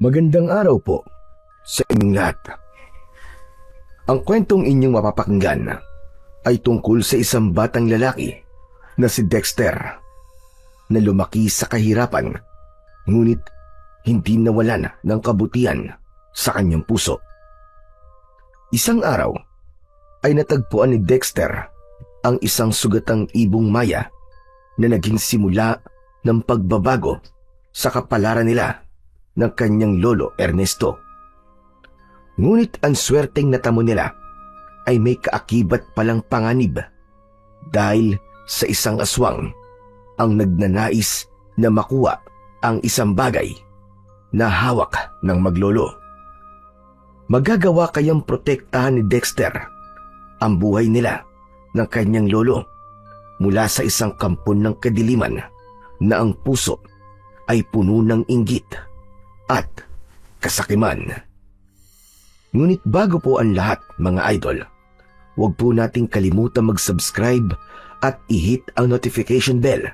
Magandang araw po sa inyong lahat. Ang kwentong inyong mapapakinggan ay tungkol sa isang batang lalaki na si Dexter na lumaki sa kahirapan ngunit hindi nawalan ng kabutihan sa kanyang puso. Isang araw ay natagpuan ni Dexter ang isang sugatang ibong maya na naging simula ng pagbabago sa kapalaran nila ng kanyang lolo Ernesto. Ngunit ang swerteng natamo nila ay may kaakibat palang panganib dahil sa isang aswang ang nagnanais na makuha ang isang bagay na hawak ng maglolo. Magagawa kayang protektahan ni Dexter ang buhay nila ng kanyang lolo mula sa isang kampon ng kadiliman na ang puso ay puno ng inggit at kasakiman. Ngunit bago po ang lahat, mga idol, huwag po nating kalimutan mag-subscribe at i-hit ang notification bell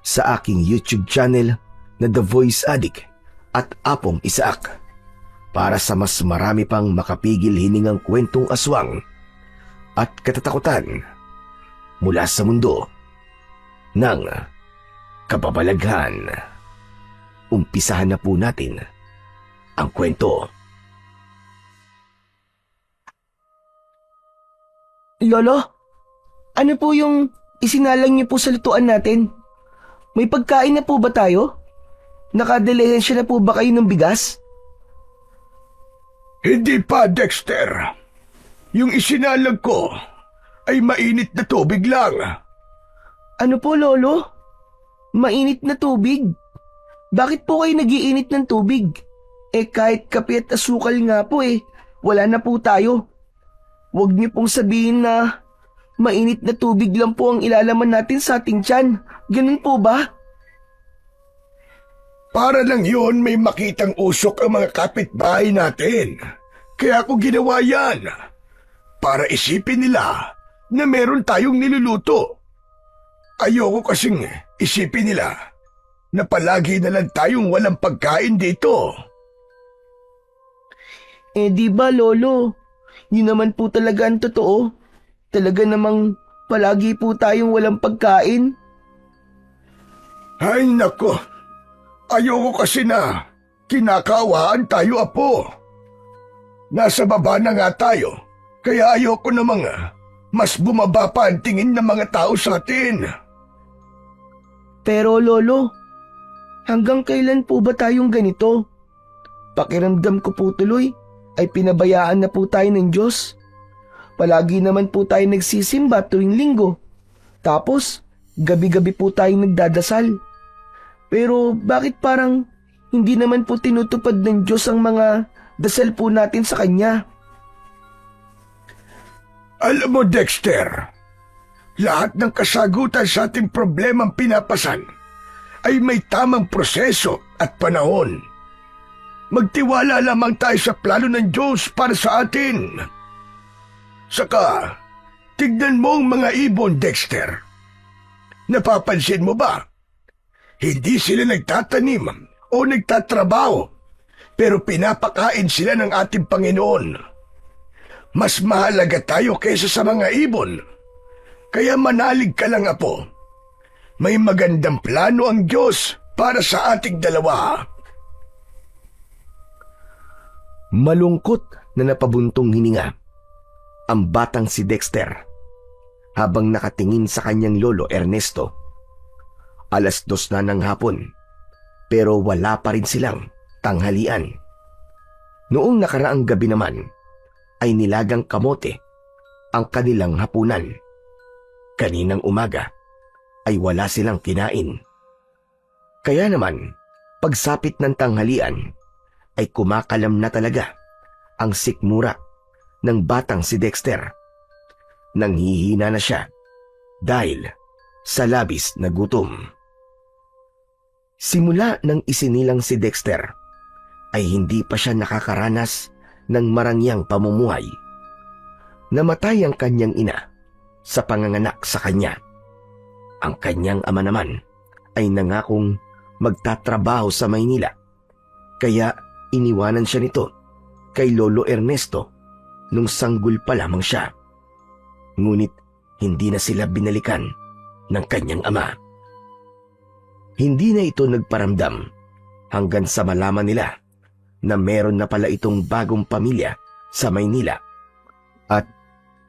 sa aking YouTube channel na The Voice Addict at Apong Isaak para sa mas marami pang makapigil hiningang kwentong aswang at katatakutan mula sa mundo ng kababalaghan. Umpisahan na po natin ang kwento. Lolo, ano po yung isinalang niyo po sa lutuan natin? May pagkain na po ba tayo? Nakadilihensya na po ba kayo ng bigas? Hindi pa, Dexter. Yung isinalag ko ay mainit na tubig lang. Ano po, Lolo? Mainit na tubig? Bakit po kayo nagiinit ng tubig? Kahit kape at asukal nga po wala na po tayo. Huwag niyo pong sabihin na mainit na tubig lang po ang ilalaman natin sa ating tiyan. Ganun po ba? Para lang yun may makitang usok ang mga kapitbahay natin. Kaya ako ginawa yan. Para isipin nila na meron tayong niluluto. Ayoko kasing isipin nila na palagi na lang tayong walang pagkain dito. Di ba, Lolo? Yun naman po talaga ang totoo. Talaga namang palagi po tayong walang pagkain. Ay nako, ayoko kasi na kinakawaan tayo, apo. Nasa baba na nga tayo, kaya ayoko namang mas bumaba pa ang tingin ng mga tao sa atin. Pero Lolo, hanggang kailan po ba tayong ganito? Pakiramdam ko po tuloy ay pinabayaan na po tayo ng Diyos. Palagi naman po tayo nagsisimba tuwing linggo. Tapos, gabi-gabi po tayo nagdadasal. Pero bakit parang hindi naman po tinutupad ng Diyos ang mga dasal po natin sa Kanya? Alam mo, Dexter, lahat ng kasagutan sa ating problemang pinapasan ay may tamang proseso at panahon. Magtiwala lamang tayo sa plano ng Diyos para sa atin. Saka, tignan mo ang mga ibon, Dexter. Napapansin mo ba? Hindi sila nagtatanim o nagtatrabaho, pero pinapakain sila ng ating Panginoon. Mas mahalaga tayo kaysa sa mga ibon. Kaya manalig ka lang, apo. May magandang plano ang Diyos para sa ating dalawa. Malungkot na napabuntong hininga ang batang si Dexter habang nakatingin sa kanyang lolo Ernesto. 2:00 na ng hapon pero wala pa rin silang tanghalian. Noong nakaraang gabi naman ay nilagang kamote ang kanilang hapunan. Kaninang umaga ay wala silang kinain. Kaya naman, pagsapit ng tanghalian ay kumakalam na talaga ang sikmura ng batang si Dexter. Nanghihina na siya dahil sa labis na gutom. Simula nang isinilang si Dexter ay hindi pa siya nakakaranas ng marangyang pamumuhay. Namatay ang kanyang ina sa panganganak sa kanya. Ang kanyang ama naman ay nangakong magtatrabaho sa Maynila, kaya iniwanan siya nito kay Lolo Ernesto nung sanggol pa lamang siya. Ngunit hindi na sila binalikan ng kanyang ama. Hindi na ito nagparamdam hanggang sa malaman nila na meron na pala itong bagong pamilya sa Maynila at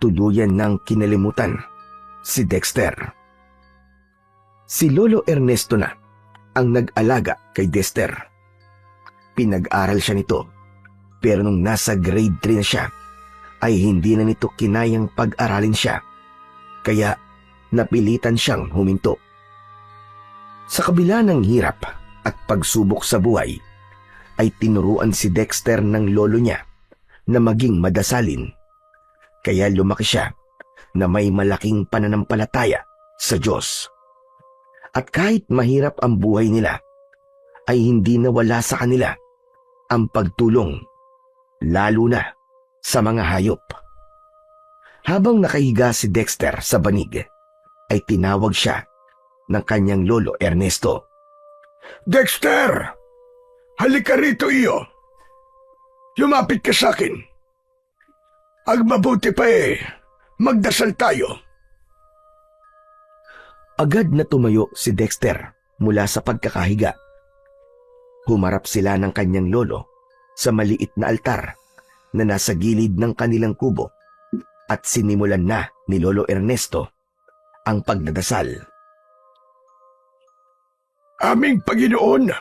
tuluyan ng kinalimutan si Dexter. Si Lolo Ernesto na ang nag-alaga kay Dexter. Pinag-aral siya nito, pero nung nasa grade 3 na siya ay hindi na nito kinayang pag-aralin siya, kaya napilitan siyang huminto. Sa kabila ng hirap at pagsubok sa buhay, ay tinuruan si Dexter ng lolo niya na maging madasalin, kaya lumaki siya na may malaking pananampalataya sa Diyos. At kahit mahirap ang buhay nila, ay hindi nawala sa kanila ang pagtulong, lalo na sa mga hayop. Habang nakahiga si Dexter sa banig, ay tinawag siya ng kanyang lolo Ernesto. Dexter! Halika rito iyo. Lumapit ka sa akin. Ang mabuti pa magdasal tayo. Agad na tumayo si Dexter mula sa pagkakahiga. Humarap sila ng kanyang lolo sa maliit na altar na nasa gilid ng kanilang kubo at sinimulan na ni Lolo Ernesto ang pagdadasal. Aming Panginoon,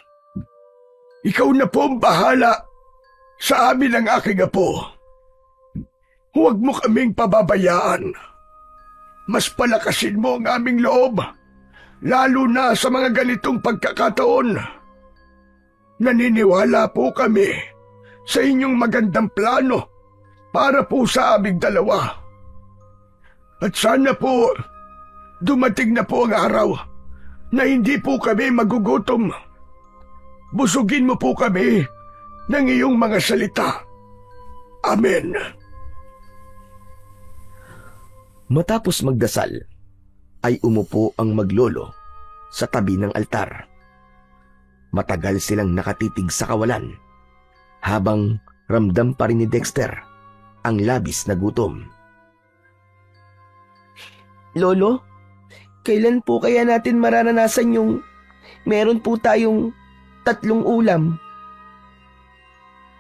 ikaw na po ang bahala sa amin ng aking apo. Huwag mo kaming pababayaan. Mas palakasin mo ang aming loob, lalo na sa mga ganitong pagkakataon. Naniniwala po kami sa inyong magandang plano para po sa aming dalawa. At sana po dumating na po ang araw na hindi po kami magugutom. Busugin mo po kami ng iyong mga salita. Amen. Matapos magdasal, ay umupo ang maglolo sa tabi ng altar. Matagal silang nakatitig sa kawalan, habang ramdam pa rin ni Dexter ang labis na gutom. Lolo, kailan po kaya natin mararanasan yung meron po tayong 3 ulam?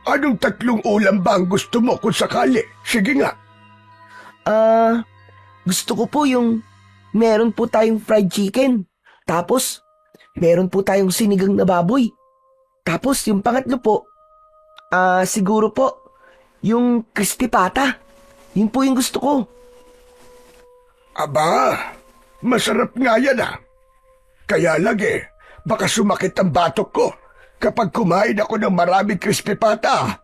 Anong 3 ulam ba ang gusto mo kung sakali? Sige nga. Gusto ko po yung meron po tayong fried chicken. Tapos, meron po tayong sinigang na baboy. Tapos, yung pangatlo po, siguro po, yung crispy pata. Yun po yung gusto ko. Aba, masarap nga yan Kaya lagi, baka sumakit ang batok ko kapag kumain ako ng maraming crispy pata.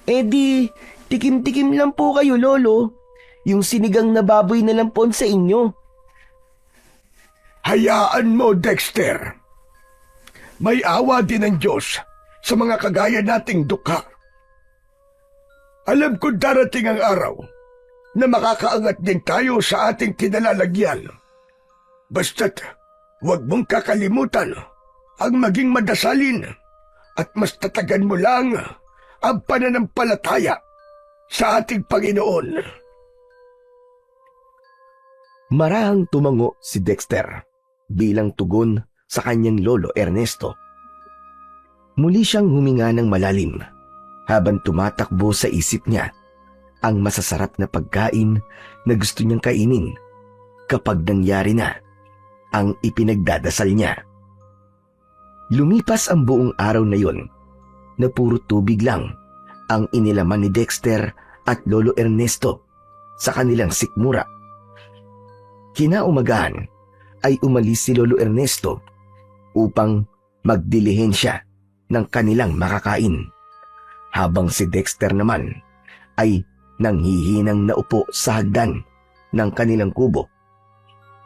Di, tikim-tikim lang po kayo, Lolo. Yung sinigang na baboy na lang po sa inyo. Hayaan mo, Dexter. May awa din ng Diyos sa mga kagaya nating dukha. Alam ko darating ang araw na makakaangat din tayo sa ating kinalalagyan. Basta't huwag mong kakalimutan ang maging madasalin at mas tatagan mo lang ang pananampalataya sa ating Panginoon. Marahang tumango si Dexter bilang tugon sa kanyang lolo Ernesto. Muli siyang huminga ng malalim habang tumatakbo sa isip niya ang masasarap na pagkain na gusto niyang kainin kapag nangyari na ang ipinagdadasal niya. Lumipas ang buong araw na yon na puro tubig lang ang inilaman ni Dexter at Lolo Ernesto sa kanilang sikmura. Kinaumagahan ay umalis si Lolo Ernesto upang magdilihensya ng kanilang makakain, habang si Dexter naman ay nanghihinang naupo sa hagdan ng kanilang kubo.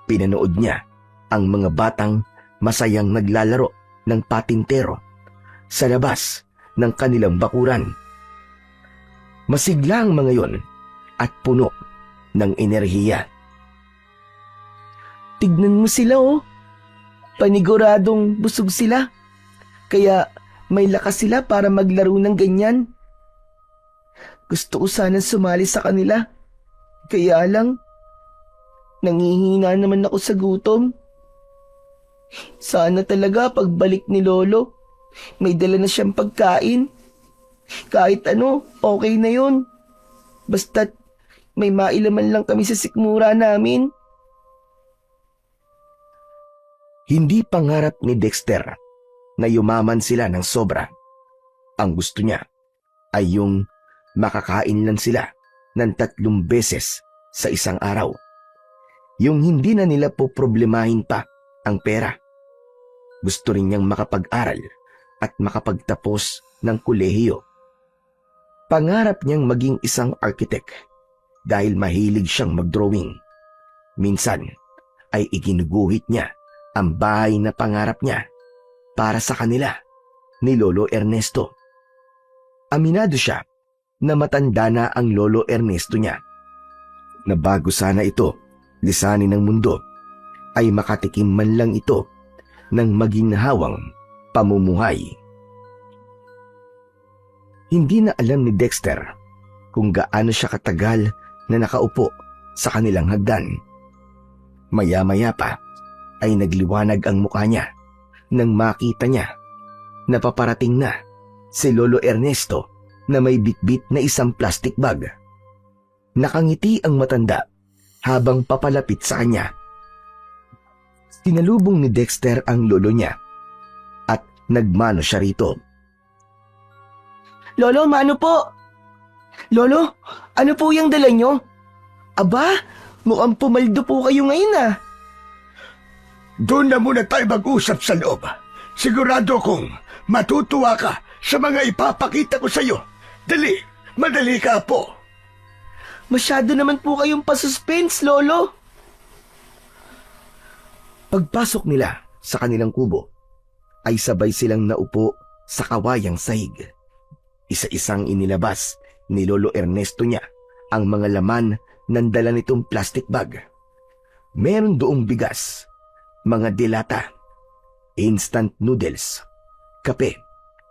Pinanood niya ang mga batang masayang naglalaro ng patintero sa labas ng kanilang bakuran. Masigla ang mga yon at puno ng enerhiya. Tignan mo sila, Paniguradong busog sila. Kaya may lakas sila para maglaro ng ganyan. Gusto ko sana sumali sa kanila. Kaya lang, nangihina naman ako sa gutom. Sana talaga pagbalik ni Lolo, may dala na siyang pagkain. Kahit ano, okay na yun. Basta't may mailaman lang kami sa sikmura namin. Hindi pangarap ni Dexter na yumaman sila ng sobra. Ang gusto niya ay yung makakain lang sila ng 3 beses sa isang araw. Yung hindi na nila poproblemahin pa ang pera. Gusto rin niyang makapag-aral at makapagtapos ng kolehiyo. Pangarap niyang maging isang architect dahil mahilig siyang mag-drawing. Minsan ay iginuguhit niya ang bahay na pangarap niya para sa kanila ni Lolo Ernesto. Aminado siya na matanda na ang Lolo Ernesto niya, na bago sana ito lisanin ng mundo ay makatikim man lang ito ng maginhawang pamumuhay. Hindi na alam ni Dexter kung gaano siya katagal na nakaupo sa kanilang hagdan. Maya-maya pa ay nagliwanag ang mukha niya nang makita niya na paparating na si Lolo Ernesto na may bitbit na isang plastic bag. Nakangiti ang matanda habang papalapit sa kanya. Sinalubong ni Dexter ang lolo niya at nagmano siya rito. Lolo, mano po? Lolo, ano po yung dala nyo? Aba, mukhang pumaldo po kayo ngayon ah. Doon na muna tayo mag-usap sa loob. Sigurado kong matutuwa ka sa mga ipapakita ko sa iyo. Dali, madali ka po. Masyado naman po kayong pasuspense, Lolo. Pagpasok nila sa kanilang kubo, ay sabay silang naupo sa kawayang sahig. Isa-isang inilabas ni Lolo Ernesto niya ang mga laman ng dala nitong plastic bag. Meron doong bigas, mga dilata, instant noodles, kape,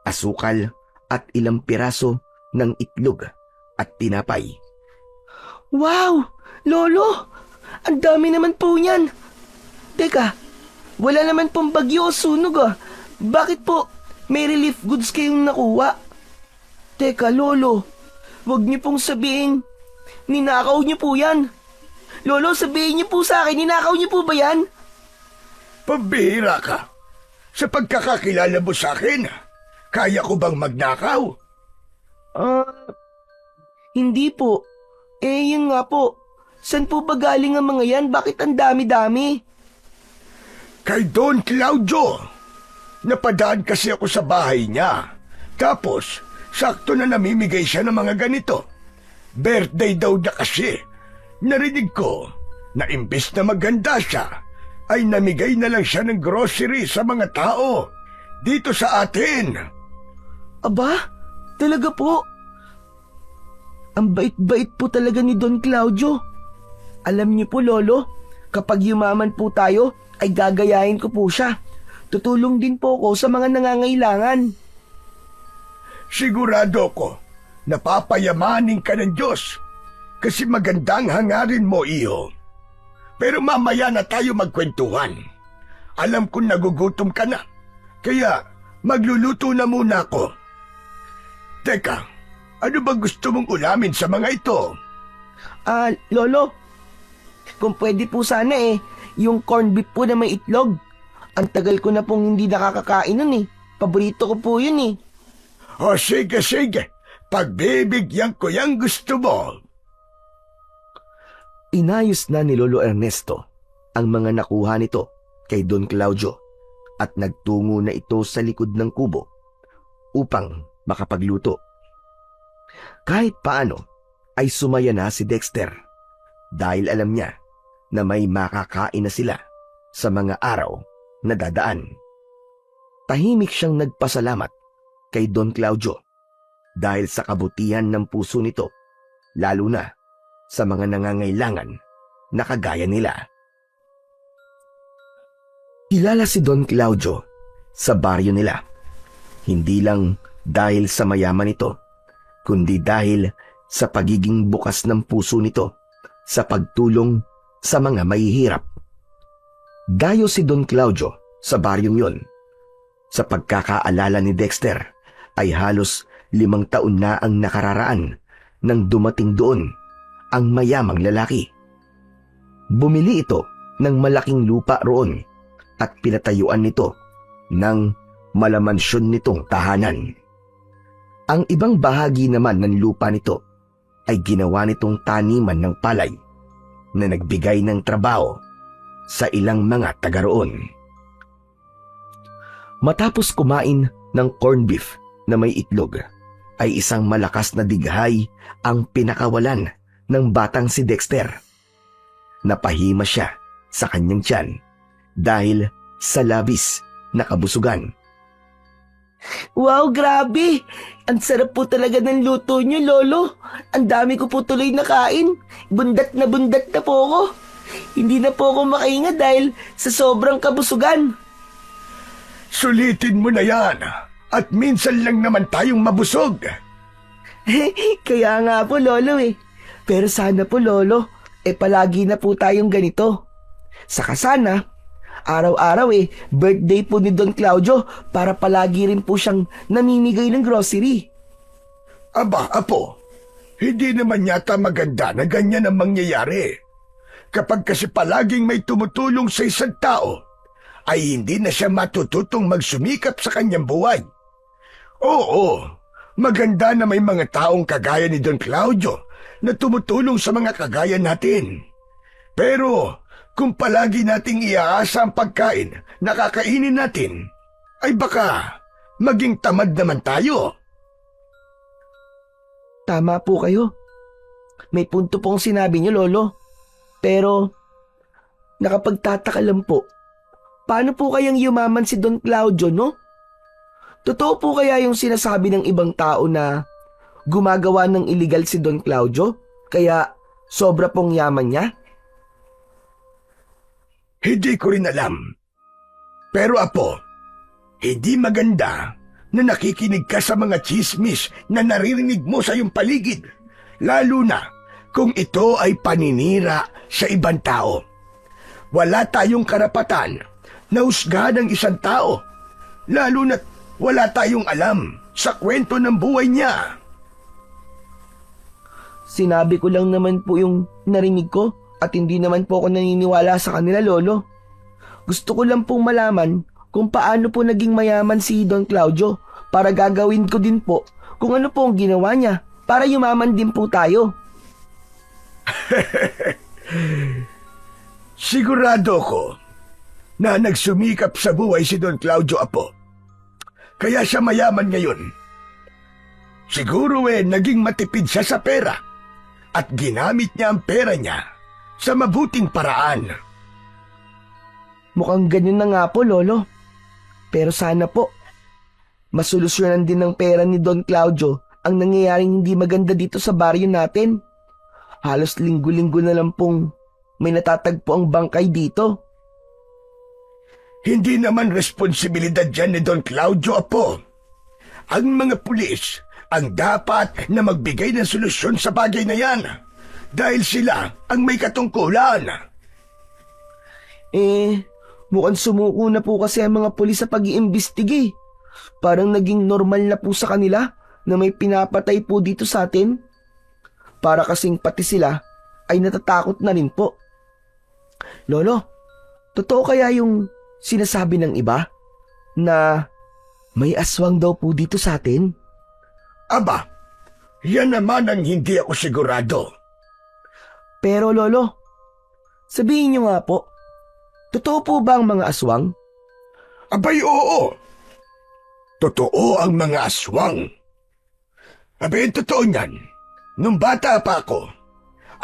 asukal at ilang piraso ng itlog at tinapay. Wow! Lolo! Ang dami naman po niyan. Teka, wala naman pong bagyo o sunog ah. Bakit po may relief goods kayong nakuha? Teka, Lolo, wag niyo pong sabihin, ninakaw niyo po yan. Lolo, sabihin niyo po sa akin, ninakaw niyo po ba yan? Pambihira ka. Sa pagkakakilala mo sa akin, kaya ko bang magnakaw? Hindi po. Yun nga po. San po ba galing ang mga yan? Bakit ang dami-dami? Kay Don Claudio. Napadaan kasi ako sa bahay niya. Tapos, sakto na namimigay siya ng mga ganito. Birthday daw niya kasi. Narinig ko na imbes na maganda siya, ay namigay na lang siya ng grocery sa mga tao dito sa atin. Aba, talaga po. Ang bait-bait po talaga ni Don Claudio. Alam niyo po, Lolo, kapag yumaman po tayo, ay gagayahin ko po siya. Tutulong din po ako sa mga nangangailangan. Sigurado ko, napapayamanin ka ng Diyos kasi magandang hangarin mo, iyo. Pero mamaya na tayo magkwentuhan. Alam kong nagugutom ka na, kaya magluluto na muna ako. Teka, ano ba gusto mong ulamin sa mga ito? Lolo, kung pwede po sana yung corned beef po na may itlog. Ang tagal ko na pong hindi nakakakain nun Paborito ko po yun O sige, sige. Pagbibigyan ko yung gusto mo. Inayos na ni Lolo Ernesto ang mga nakuha nito kay Don Claudio at nagtungo na ito sa likod ng kubo upang makapagluto. Kahit paano ay sumaya na si Dexter dahil alam niya na may makakain na sila sa mga araw na dadaan. Tahimik siyang nagpasalamat kay Don Claudio dahil sa kabutihan ng puso nito, lalo na sa mga nangangailangan na kagaya nila. Kilala si Don Claudio sa baryo nila Hindi lang dahil sa mayaman nito, kundi dahil sa pagiging bukas ng puso nito sa pagtulong sa mga mahihirap. Dayo si Don Claudio sa baryong yon. Sa pagkakaalala ni Dexter ay halos 5 taon na ang nakararaan nang dumating doon ang mayamang lalaki. Bumili ito ng malaking lupa roon at pinatayuan nito ng malamansyon nitong tahanan. Ang ibang bahagi naman ng lupa nito ay ginawa nitong taniman ng palay na nagbigay ng trabaho sa ilang mga taga roon. Matapos kumain ng corned beef na may itlog, ay isang malakas na dighay ang pinakawalan ng batang si Dexter. Napahima siya sa kanyang tiyan dahil sa labis na kabusugan. Wow, grabe! Ang sarap po talaga ng luto niyo, Lolo. Ang dami ko po tuloy nakain. Bundat na po ako. Hindi na po ako makahinga dahil sa sobrang kabusugan. Sulitin mo na yan at minsan lang naman tayong mabusog. Kaya nga po, Lolo eh. Pero sana po, Lolo, palagi na po tayong ganito. Saka sana, araw-araw birthday po ni Don Claudio para palagi rin po siyang namimigay ng grocery. Aba, apo, hindi naman yata maganda na ganyan ang mangyayari. Kapag kasi palaging may tumutulong sa isang tao, ay hindi na siya matututong magsumikap sa kanyang buhay. Oo, maganda na may mga taong kagaya ni Don Claudio na tumutulong sa mga kagaya natin. Pero kung palagi nating iaasa ang pagkain na kakainin natin, ay baka maging tamad naman tayo. Tama po kayo. May punto pong sinabi niyo, Lolo. Pero, nakapagtataka lang po, paano po kayang yumaman si Don Claudio, no? Totoo po kaya yung sinasabi ng ibang tao na gumagawa ng illegal si Don Claudio, kaya sobra pong yaman niya? Hindi ko rin alam. Pero apo, hindi maganda na nakikinig ka sa mga chismis na naririnig mo sa iyong paligid, lalo na kung ito ay paninira sa ibang tao. Wala tayong karapatan na husgahan ng isang tao, lalo na't wala tayong alam sa kwento ng buhay niya. Sinabi ko lang naman po yung narinig ko at hindi naman po ako naniniwala sa kanila, Lolo. Gusto ko lang pong malaman kung paano po naging mayaman si Don Claudio para gagawin ko din po kung ano po ang ginawa niya para yumaman din po tayo. Sigurado ko na nagsumikap sa buhay si Don Claudio, apo. Kaya siya mayaman ngayon. Siguro naging matipid siya sa pera at ginamit niya ang pera niya sa mabuting paraan. Mukhang ganyan na nga po, Lolo. Pero sana po, masolusyonan din ng pera ni Don Claudio ang nangyayaring hindi maganda dito sa baryo natin. Halos linggo-linggo na lang pong may natatagpo ang bangkay dito. Hindi naman responsibilidad dyan ni Don Claudio, apo. Ang mga pulis ang dapat na magbigay ng solusyon sa bagay na yan dahil sila ang may katungkulan. Mukhang sumuko na po kasi ang mga pulis sa pag-iimbestige. Parang naging normal na po sa kanila na may pinapatay po dito sa atin. Para kasing pati sila ay natatakot na rin po. Lolo, totoo kaya yung sinasabi ng iba na may aswang daw po dito sa atin? Aba, yan naman ang hindi ako sigurado. Pero Lolo, sabihin niyo nga po, totoo po ba ang mga aswang? Abay, oo. Totoo ang mga aswang. Abay, totoo niyan. Nung bata pa ako,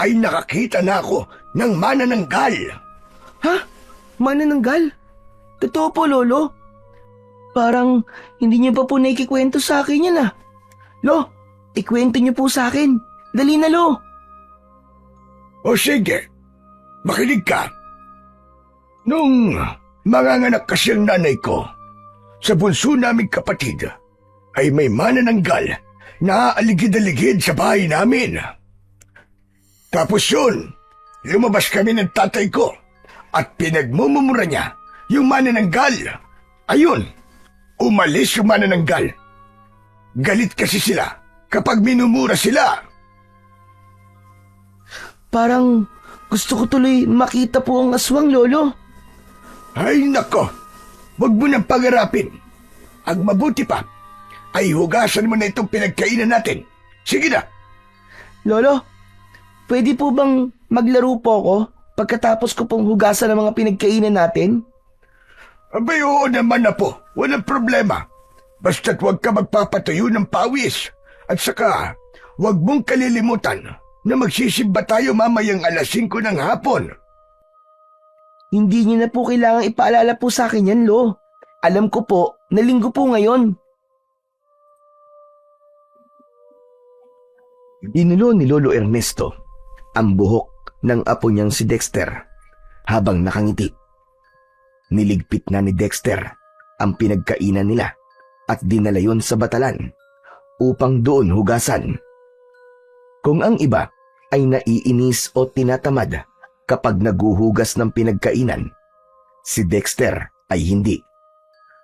ay nakakita na ako ng manananggal. Ha? Manananggal? Totoo po, Lolo? Parang hindi niyo pa po naikikwento sa akin yan. Lo, ikwento niyo po sa akin. Dali na, Lo. O sige, makinig ka. Nung manganganak kasi ang nanay ko, sa bunso naming kapatid ay may manananggal na aaligid-aligid sa bahay namin. Tapos yun, lumabas kami ng tatay ko at pinagmumumura niya yung manananggal. Ayun, umalis yung manananggal. Galit kasi sila kapag minumura sila. Parang gusto ko tuloy makita po ang aswang, Lolo. Ay nako, wag mo nang pangarapin. Ang mabuti pa, ay hugasan mo na itong pinagkainan natin. Sige na. Lolo, pwede po bang maglaro po ako pagkatapos ko pong hugasan ng mga pinagkainan natin? Abay, oo naman na po. Walang problema. Basta't huwag ka magpapatuyo ng pawis. At saka, huwag mong kalilimutan na magsisimba tayo mamayang 5:00 ng hapon. Hindi niyo na po kailangang ipaalala po sa akin yan, Lo. Alam ko po na linggo po ngayon. Inulo ni Lolo Ernesto ang buhok ng apo niyang si Dexter habang nakangiti. Niligpit na ni Dexter ang pinagkainan nila at dinala yon sa batalan upang doon hugasan. Kung ang iba ay naiinis o tinatamad kapag naguhugas ng pinagkainan, si Dexter ay hindi.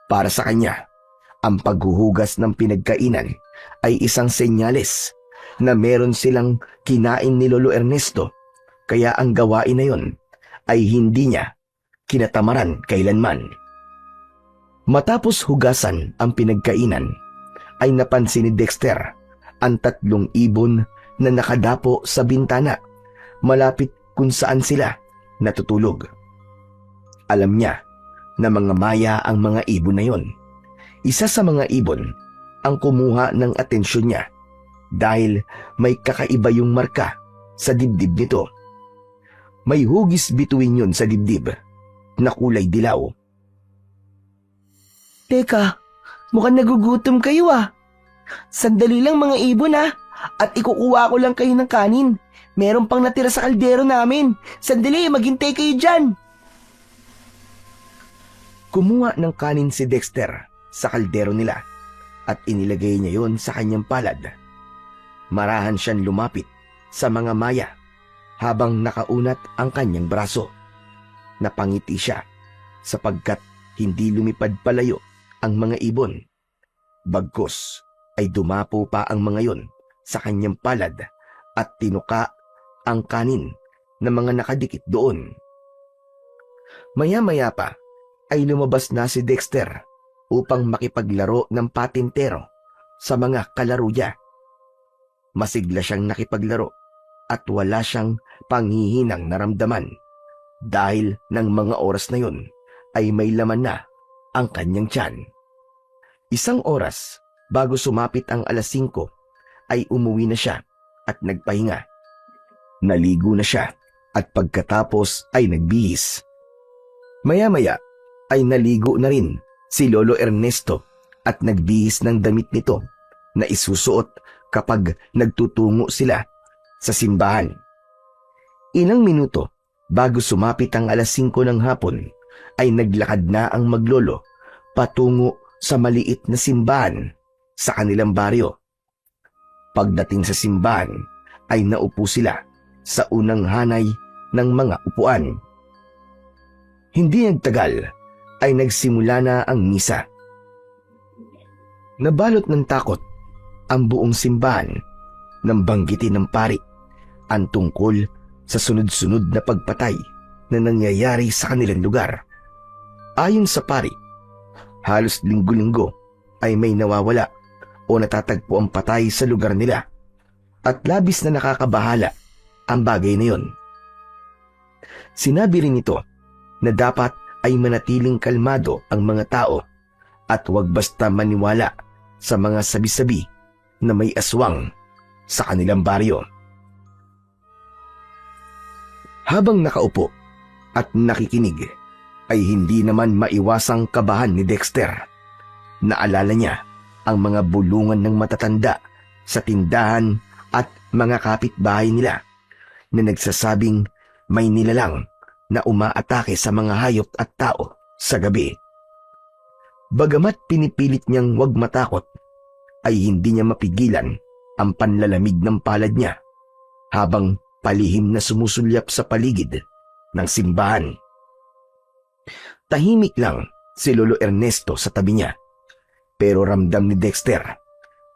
Para sa kanya, ang paghuhugas ng pinagkainan ay isang senyales na meron silang kinain ni Lolo Ernesto, kaya ang gawain na yon ay hindi niya kinatamaran kailanman. Matapos hugasan ang pinagkainan, ay napansin ni Dexter ang 3 ibon na nakadapo sa bintana malapit kung saan sila natutulog. Alam niya na mga maya ang mga ibon na yon. Isa sa mga ibon ang kumuha ng atensyon niya dahil may kakaiba yung marka sa dibdib nito. May hugis bituin yun sa dibdib na kulay dilaw. Teka, mukhang nagugutom kayo ah. Sandali lang mga ibon ah, at ikukuha ko lang kayo ng kanin. Meron pang natira sa kaldero namin. Sandali, maghintay kayo dyan. Kumuha ng kanin si Dexter sa kaldero nila at inilagay niya yon sa kanyang palad. Marahan siyang lumapit sa mga maya habang nakaunat ang kanyang braso. Napangiti siya sapagkat hindi lumipad palayo ang mga ibon. Bagkus ay dumapo pa ang mga yon sa kanyang palad at tinuka ang kanin na mga nakadikit doon. Maya-maya pa ay lumabas na si Dexter upang makipaglaro ng patintero sa mga kalaro niya. Masigla siyang nakipaglaro at wala siyang panghihinang naramdaman dahil ng mga oras na yon ay may laman na ang kanyang tiyan. 1 oras bago sumapit ang 5:00 ay umuwi na siya at nagpahinga. Naligo na siya at pagkatapos ay nagbihis. Maya-maya ay naligo na rin si Lolo Ernesto at nagbihis ng damit nito na isusuot kapag nagtutungo sila sa simbahan. Ilang minuto bago sumapit ang 5:00 ng hapon ay naglakad na ang maglolo patungo sa maliit na simbahan sa kanilang baryo. Pagdating sa simbahan ay naupo sila sa unang hanay ng mga upuan. Hindi nagtagal ay nagsimula na ang misa. Nabalot ng takot ang buong simbahan nang banggitin ng pari ang tungkol sa sunod-sunod na pagpatay na nangyayari sa kanilang lugar. Ayon sa pari, halos linggo-linggo ay may nawawala o natatagpo ang patay sa lugar nila at labis na nakakabahala ang bagay na yon. Sinabi rin ito na dapat ay manatiling kalmado ang mga tao at huwag basta maniwala sa mga sabi-sabi na may aswang sa kanilang baryo. Habang nakaupo at nakikinig, ay hindi naman maiwasang kabahan ni Dexter. Naalala niya ang mga bulungan ng matatanda sa tindahan at mga kapitbahay nila na nagsasabing may nilalang na umaatake sa mga hayop at tao sa gabi. Bagamat pinipilit niyang huwag matakot, ay hindi niya mapigilan ang panlalamig ng palad niya habang palihim na sumusulyap sa paligid ng simbahan. Tahimik lang si Lolo Ernesto sa tabi niya, pero ramdam ni Dexter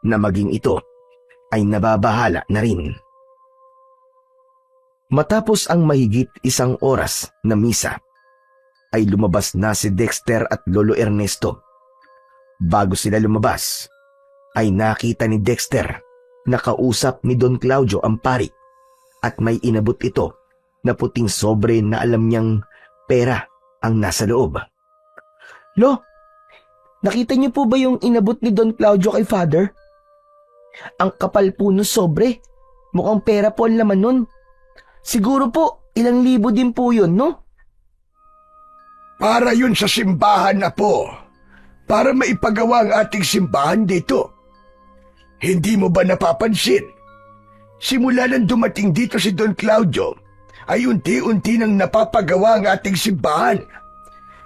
na maging ito ay nababahala na rin. Matapos ang mahigit 1 oras na misa, ay lumabas na si Dexter at Lolo Ernesto. Bago sila lumabas, ay nakita ni Dexter na kausap ni Don Claudio ang pari at may inabot ito na puting sobre na alam niyang pera ang nasa loob. Lo, nakita niyo po ba yung inabot ni Don Claudio kay Father? Ang kapal po ng sobre. Mukhang pera po ang laman nun. Siguro po, ilang libo din po yun, no? Para yun sa simbahan na po. Para maipagawa ang ating simbahan dito. Hindi mo ba napapansin? Simula nang dumating dito si Don Claudio, ay unti-unti nang napapagawa ang ating simbahan.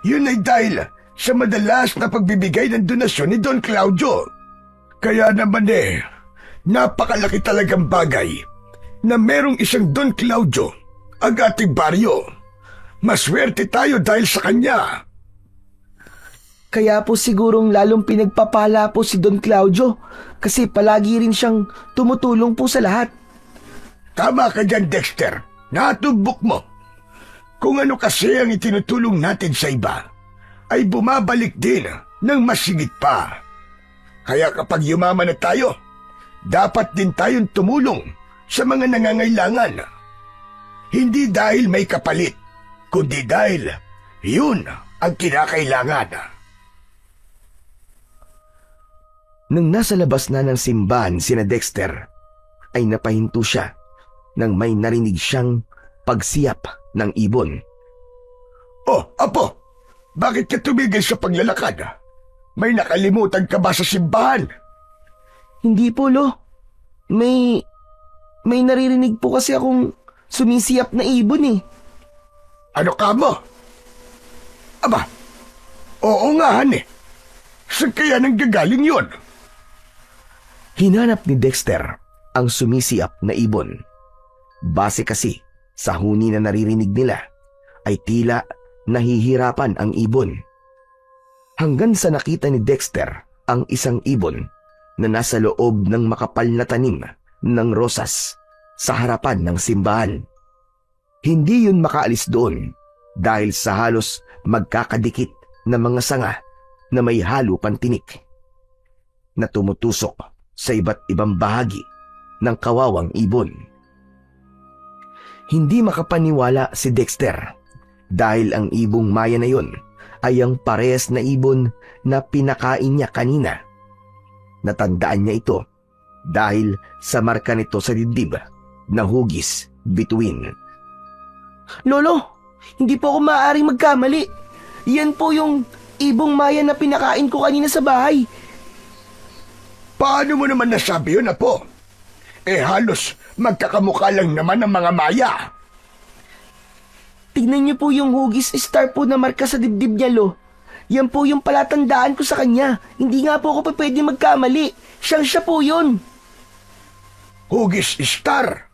Yun ay dahil sa madalas na pagbibigay ng donasyon ni Don Claudio. Kaya naman napakalaki talagang bagay na merong isang Don Claudio ang ating baryo. Maswerte tayo dahil sa kanya. Kaya po sigurong lalong pinagpapala po si Don Claudio kasi palagi rin siyang tumutulong po sa lahat. Tama ka dyan, Dexter. Natubok mo. Kung ano kasi ang itinutulong natin sa iba, ay bumabalik din ng masigit pa. Kaya kapag yumaman na tayo, dapat din tayong tumulong sa mga nangangailangan. Hindi dahil may kapalit, kundi dahil yun ang kinakailangan. Nang nasa labas na ng simbahan sina Dexter, ay napahinto siya nang may narinig siyang pagsiyap ng ibon. Oh, Apo! Bakit ka tumigil sa paglalakad? May nakalimutan ka ba sa simbahan? Hindi po, Lo. May naririnig po kasi akong sumisiyap na ibon eh. Ano ka mo? Aba, oo nga, Han. Saan kaya nanggagaling yun? Hinanap ni Dexter ang sumisiap na ibon. Base kasi sa huni na naririnig nila, ay tila nahihirapan ang ibon. Hanggang sa nakita ni Dexter ang isang ibon na nasa loob ng makapal na tanim ng rosas sa harapan ng simbahan. Hindi yun makaalis doon dahil sa halos magkakadikit na mga sanga na may halo pantinik na tumutusok sa iba't ibang bahagi ng kawawang ibon. Hindi makapaniwala si Dexter dahil ang ibong maya na yon ay ang parehas na ibon na pinakain niya kanina. Natandaan niya ito dahil sa marka nito sa dibdib na hugis bituin. Lolo, hindi po ako maaaring magkamali. Yan po yung ibong maya na pinakain ko kanina sa bahay. Paano mo naman nasabi yun, Apo? Halos magkakamukha lang naman ang mga maya. Tignan niyo po yung hugis star po na marka sa dibdib niya, Lo. Yan po yung palatandaan ko sa kanya. Hindi nga po ako pa pwede magkamali. Siya po yun. Hugis star?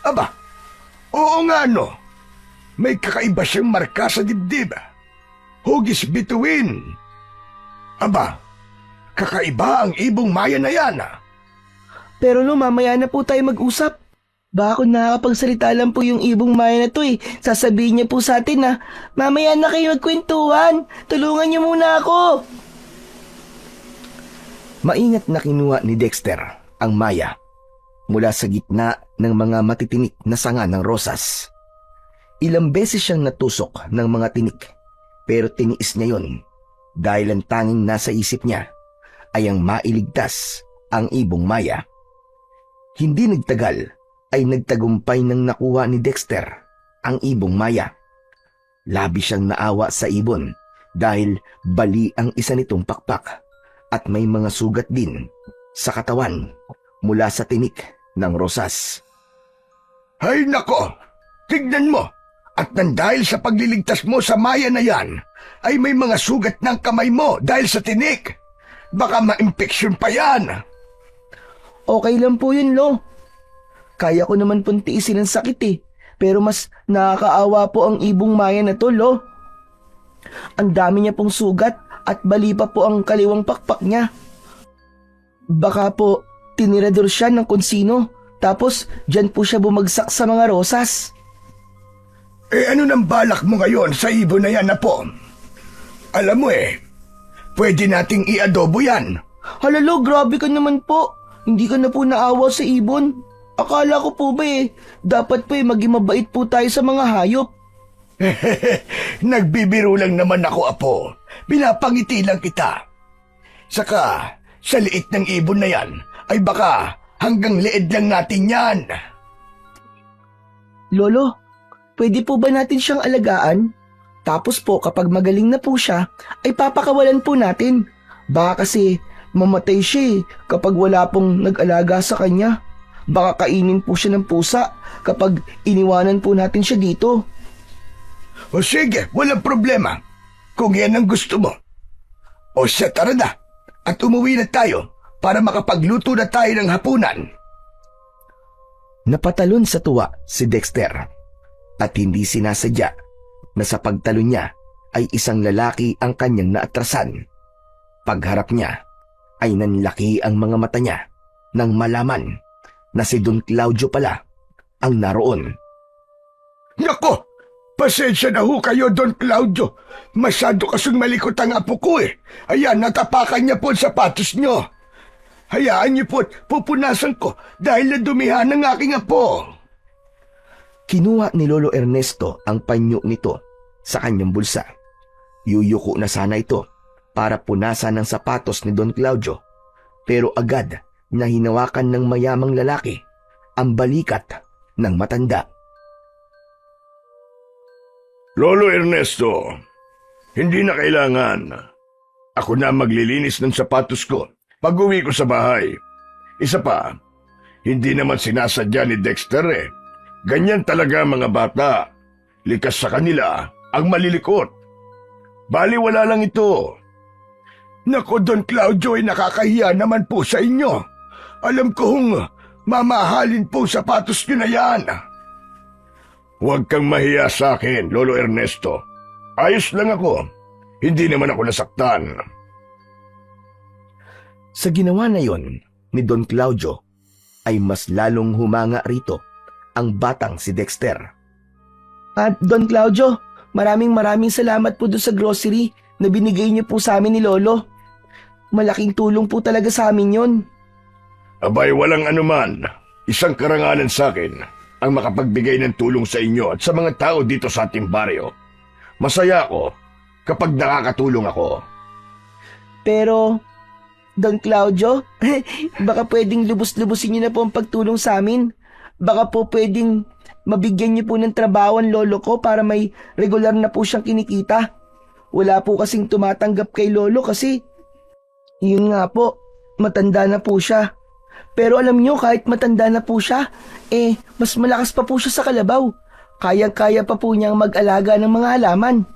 Aba, oo nga no. May kakaiba siyang marka sa dibdib. Hugis bituin. Aba, kakaiba ang ibong maya na yan. Pero Lo, mamaya na po tayo mag-usap. Baka kung nakakapagsalita lang po yung ibong maya na to sasabihin niya po sa atin na, mamaya na kayo magkwentuhan. Tulungan niyo muna ako. Maingat na kinuha ni Dexter ang maya mula sa gitna ng mga matitinik na sanga ng rosas. Ilang beses siyang natusok ng mga tinik, pero tiniis niya yon dahil ang tanging nasa isip niya ay ang mailigtas ang ibong maya. Hindi nagtagal ay nagtagumpay nang nakuha ni Dexter ang ibong maya. Labi siyang naawa sa ibon dahil bali ang isa nitong pakpak at may mga sugat din sa katawan mula sa tinik ng rosas. Hay nako, tignan mo. At nang dahil sa pagliligtas mo sa maya na yan, ay may mga sugat ng kamay mo dahil sa tinik. Baka ma-infection pa yan. Okay lang po yun, Lo. Kaya ko naman pong tiisin ang sakit eh. Pero mas nakakaawa po ang ibong Maya na to, Lo. Ang dami niya pong sugat at bali pa po ang kaliwang pakpak niya. Baka po tinirador siya ng konsino tapos dyan po siya bumagsak sa mga rosas. Ano nang balak mo ngayon sa ibon na yan, Apo? Alam mo pwede nating i-adobo yan. Halalo, grabe ka naman po. Hindi ka na po naawa sa ibon. Akala ko po ba dapat po maging mabait po tayo sa mga hayop. Nagbibiro lang naman ako, Apo. Pinapangiti lang kita. Saka, sa liit ng ibon na yan, ay baka hanggang liid lang natin yan. Lolo, pwede po ba natin siyang alagaan? Tapos po kapag magaling na po siya, ay papakawalan po natin. Baka kasi mamatay siya kapag wala pong nag-alaga sa kanya. Baka kainin po siya ng pusa kapag iniwanan po natin siya dito. O sige, walang problema. Kung yan ang gusto mo. O siya, tara na. At umuwi na tayo para makapagluto na tayo ng hapunan. Napatalon sa tuwa si Dexter at hindi sinasadya na sa pagtalon niya ay isang lalaki ang kanyang naatrasan. Pagharap niya ay nanlaki ang mga mata niya nang malaman na si Don Claudio pala ang naroon. Nako! Pasensya na ho kayo, Don Claudio. Masyado kasing malikot ang apo ko Ayan, natapakan niya po ang sapatos niyo. Hayaan niyo po, pupunasan ko dahil nadumihan ng aking apo. Kinuha ni Lolo Ernesto ang panyo nito sa kanyang bulsa. Yuyuko na sana ito para punasan ng sapatos ni Don Claudio, pero agad na hinawakan ng mayamang lalaki ang balikat ng matanda. Lolo Ernesto, hindi na kailangan. Ako na maglilinis ng sapatos ko pag-uwi ko sa bahay. Isa pa, hindi naman sinasadya ni Dexter Ganyan talaga mga bata. Likas sa kanila ang malilikot. Baliwala lang ito. Nako, Don Claudio, nakakahiya naman po sa inyo. Alam kong mamahalin po sapatos nyo na yan. Huwag kang mahiya sa akin, Lolo Ernesto. Ayos lang ako. Hindi naman ako nasaktan. Sa ginawa na yon ni Don Claudio ay mas lalong humanga rito ang batang si Dexter. At Don Claudio, maraming salamat po doon sa grocery na binigay niyo po sa amin ni Lolo. Malaking tulong po talaga sa amin yon. Abay, walang anuman. Isang karangalan sa akin ang makapagbigay ng tulong sa inyo at sa mga tao dito sa ating baryo. Masaya ako kapag nakakatulong ako. Pero, Don Claudio, baka pwedeng lubos-lubusin niyo na po ang pagtulong sa amin. Baka po pwedeng mabigyan niyo po ng trabaho ang lolo ko para may regular na po siyang kinikita. Wala po kasing tumatanggap kay lolo kasi, yun nga po, matanda na po siya. Pero alam niyo, kahit matanda na po siya, mas malakas pa po siya sa kalabaw. Kayang-kaya pa po niyang mag-alaga ng mga halaman.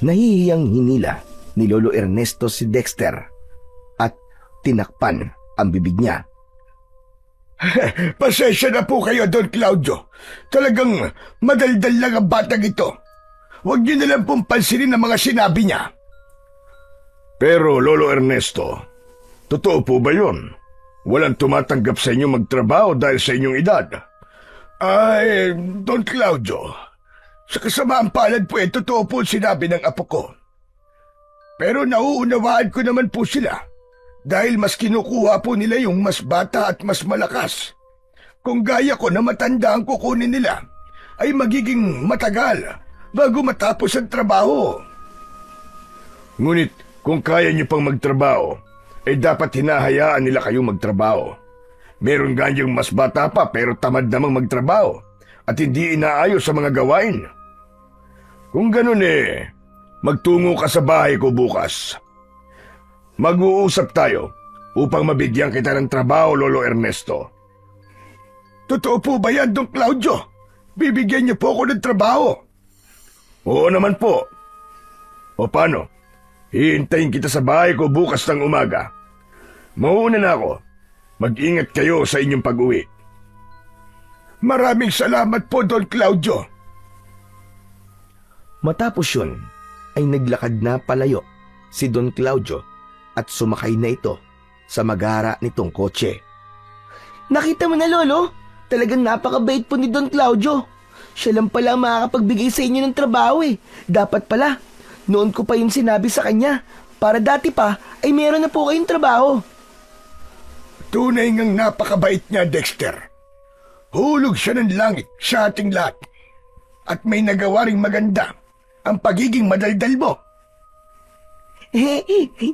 Nahihiyang hinila ni Lolo Ernesto si Dexter at tinakpan ang bibig niya. Pasensya na po kayo, Don Claudio. Talagang madaldal lang ang batang ito. Huwag niyo na lang pong pansinin ang mga sinabi niya. Pero, Lolo Ernesto, totoo po ba yun? Walang tumatanggap sa inyo magtrabaho dahil sa inyong edad? Ay, Don Claudio, sa kasamaang palad po totoo po sinabi ng apo ko. Pero nauunawaan ko naman po sila dahil mas kinukuha po nila yung mas bata at mas malakas. Kung gaya ko na matanda ang kukunin nila, ay magiging matagal bago matapos ang trabaho. Ngunit kung kaya niyo pang magtrabaho, ay dapat hinahayaan nila kayong magtrabaho. Meron ganyang mas bata pa pero tamad namang magtrabaho at hindi inaayos sa mga gawain. Kung ganun magtungo ka sa bahay ko bukas. Mag-uusap tayo upang mabigyan kita ng trabaho, Lolo Ernesto. Totoo po ba yan, Don Claudio? Bibigyan niyo po ako ng trabaho? Oo naman po. O paano? Hihintayin kita sa bahay ko bukas ng umaga. Mauuna na ako. Mag-ingat kayo sa inyong pag-uwi. Maraming salamat po, Don Claudio. Matapos yun, ay naglakad na palayo si Don Claudio at sumakay na ito sa magara nitong kotse. Nakita mo na, Lolo? Talagang napakabait po ni Don Claudio. Siya lang pala ang makakapagbigay sa inyo ng trabaho eh. Dapat pala, noon ko pa yung sinabi sa kanya. Para dati pa, ay meron na po kayong trabaho. Tunay ngang napakabait niya, Dexter. Hulog siya ng langit sa ating lahat. At may nagawa ring maganda ang pagiging madaldal mo.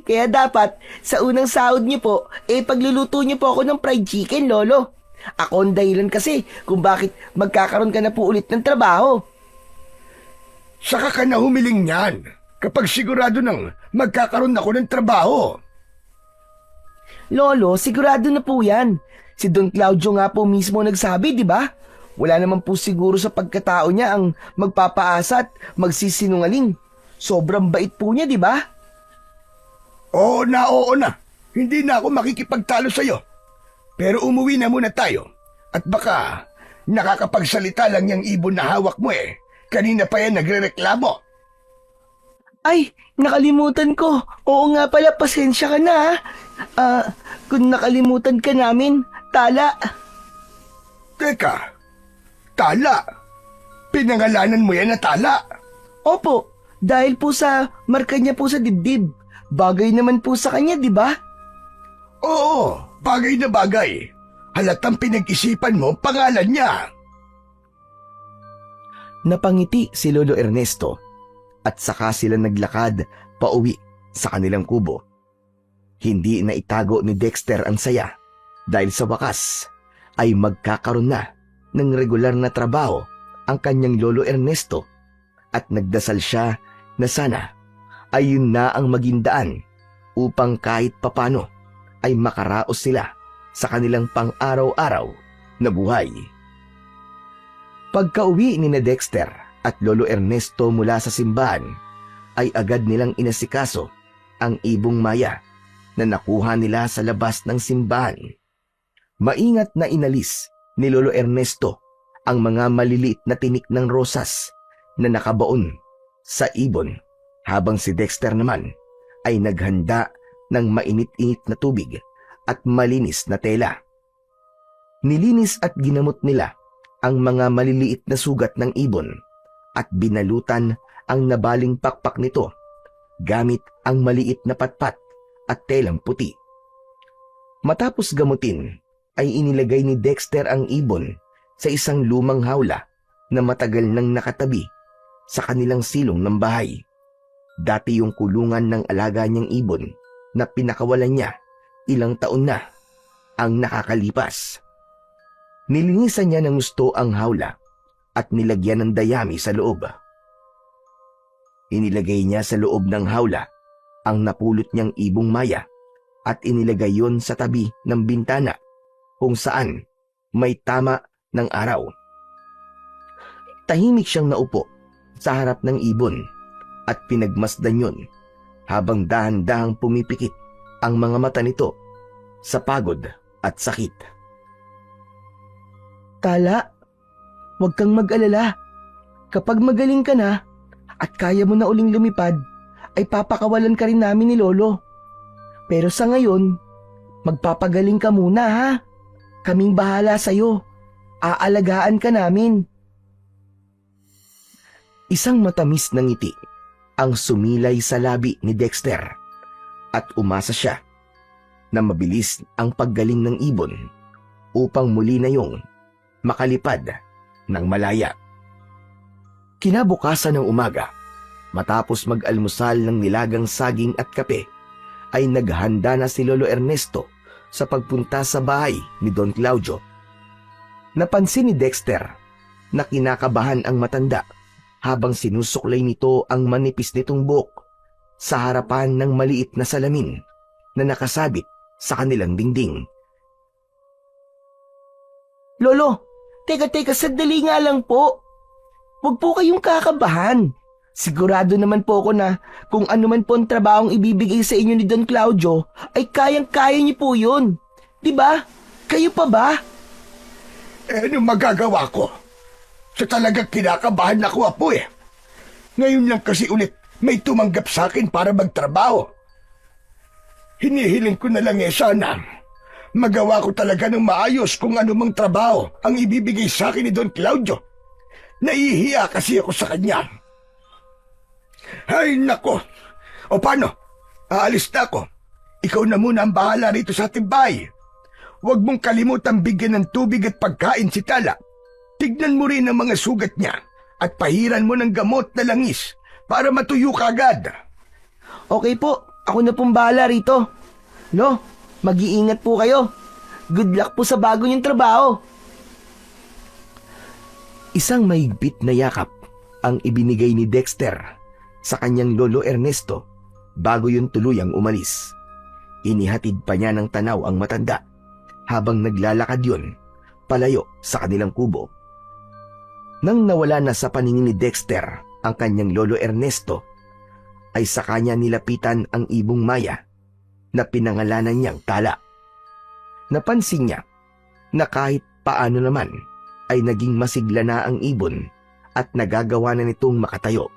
Kaya dapat, sa unang sahod niyo po, pagluluto niyo po ako ng fried chicken, Lolo. Ako ang dahilan kasi kung bakit magkakaroon ka na po ulit ng trabaho. Saka ka na humiling niyan kapag sigurado nang magkakaroon ako ng trabaho. Lolo, sigurado na po yan. Si Don Claudio nga po mismo nagsabi, di ba? Wala naman po siguro sa pagkatao niya ang magpapaasa at magsisinungaling. Sobrang bait po niya, di ba? Oo na. Hindi na ako makikipagtalo sa'yo. Pero umuwi na muna tayo. At baka nakakapagsalita lang yung ibon na hawak mo eh. Kanina pa yan nagrereklamo. Ay, nakalimutan ko. Oo nga pala, pasensya ka na ha. Kung nakalimutan ka namin, Tala. Teka, Tala. Pinangalanan mo yan na Tala. Opo, dahil po sa marka niya po sa dibdib. Bagay naman po sa kanya, di ba? Oo, bagay na bagay. Halatang pinag-isipan mo ang pangalan niya. Napangiti si Lolo Ernesto at saka sila naglakad pauwi sa kanilang kubo. Hindi na itago ni Dexter ang saya dahil sa wakas ay magkakaroon na ng regular na trabaho ang kanyang Lolo Ernesto at nagdasal siya na sana ay yun na ang maging daan upang kahit papano ay makaraos sila sa kanilang pang-araw-araw na buhay. Pagka-uwi ni Dexter at Lolo Ernesto mula sa simbahan, ay agad nilang inasikaso ang ibong Maya na nakuha nila sa labas ng simbahan. Maingat na inalis ni Lolo Ernesto ang mga maliliit na tinik ng rosas na nakabaon sa ibon habang si Dexter naman ay naghanda ng mainit-init na tubig at malinis na tela. Nilinis at ginamot nila ang mga maliliit na sugat ng ibon at binalutan ang nabaling pakpak nito gamit ang maliit na patpat at telang puti. Matapos gamutin ay inilagay ni Dexter ang ibon sa isang lumang hawla na matagal nang nakatabi sa kanilang silong ng bahay. Dati yung kulungan ng alaga niyang ibon na pinakawalan niya ilang taon na ang nakakalipas. Nilinisan niya ng gusto ang hawla at nilagyan ng dayami sa loob. Inilagay niya sa loob ng hawla ang napulot niyang ibong Maya at inilagay yon sa tabi ng bintana kung saan may tama ng araw. Tahimik siyang naupo sa harap ng ibon at pinagmasdan yon habang dahan-dahang pumipikit ang mga mata nito sa pagod at sakit. Tala, huwag kang mag-alala. Kapag magaling ka na at kaya mo na uling lumipad, ay papakawalan ka rin namin ni Lolo. Pero sa ngayon, magpapagaling ka muna ha. Kaming bahala sa'yo. Aalagaan ka namin. Isang matamis na ngiti ang sumilay sa labi ni Dexter at umasa siya na mabilis ang paggaling ng ibon upang muli na yung makalipad ng malaya. Kinabukasan ng umaga, matapos mag-almusal ng nilagang saging at kape, ay naghanda na si Lolo Ernesto sa pagpunta sa bahay ni Don Claudio. Napansin ni Dexter na kinakabahan ang matanda habang sinusuklay nito ang manipis nitong buhok sa harapan ng maliit na salamin na nakasabit sa kanilang dingding. Lolo, teka, sandali nga lang po. Huwag po kayong kakabahan. Sigurado naman po ako na kung ano man po ang trabahong ibibigay sa inyo ni Don Claudio, ay kayang-kaya niyo po yun. Diba? Kayo pa ba? Anong magagawa ko? So talagang kinakabahan ako, Apo eh. Ngayon lang kasi ulit may tumanggap sa akin para magtrabaho. Hinihiling ko na lang sana magawa ko talaga ng maayos kung anumang trabaho ang ibibigay sa akin ni Don Claudio. Nahihiya kasi ako sa kanya. Ay, nako. O paano? Aalis na ako. Ikaw na muna ang bahala rito sa ating bahay. Huwag mong kalimutang bigyan ng tubig at pagkain si Tala. Tignan mo rin ang mga sugat niya at pahiran mo ng gamot na langis para matuyo ka agad. Okay po, ako na pong bahala rito. Lo, mag-iingat po kayo. Good luck po sa bago niyong trabaho. Isang mahigpit na yakap ang ibinigay ni Dexter sa kanyang lolo Ernesto bago yun tuluyang umalis. Inihatid pa niya ng tanaw ang matanda habang naglalakad yun palayo sa kanilang kubo. Nang nawala na sa paningin ni Dexter ang kanyang lolo Ernesto, ay sa kanya nilapitan ang ibong Maya na pinangalanan niyang Tala. Napansin niya na kahit paano naman ay naging masigla na ang ibon at nagagawa na nitong makatayo.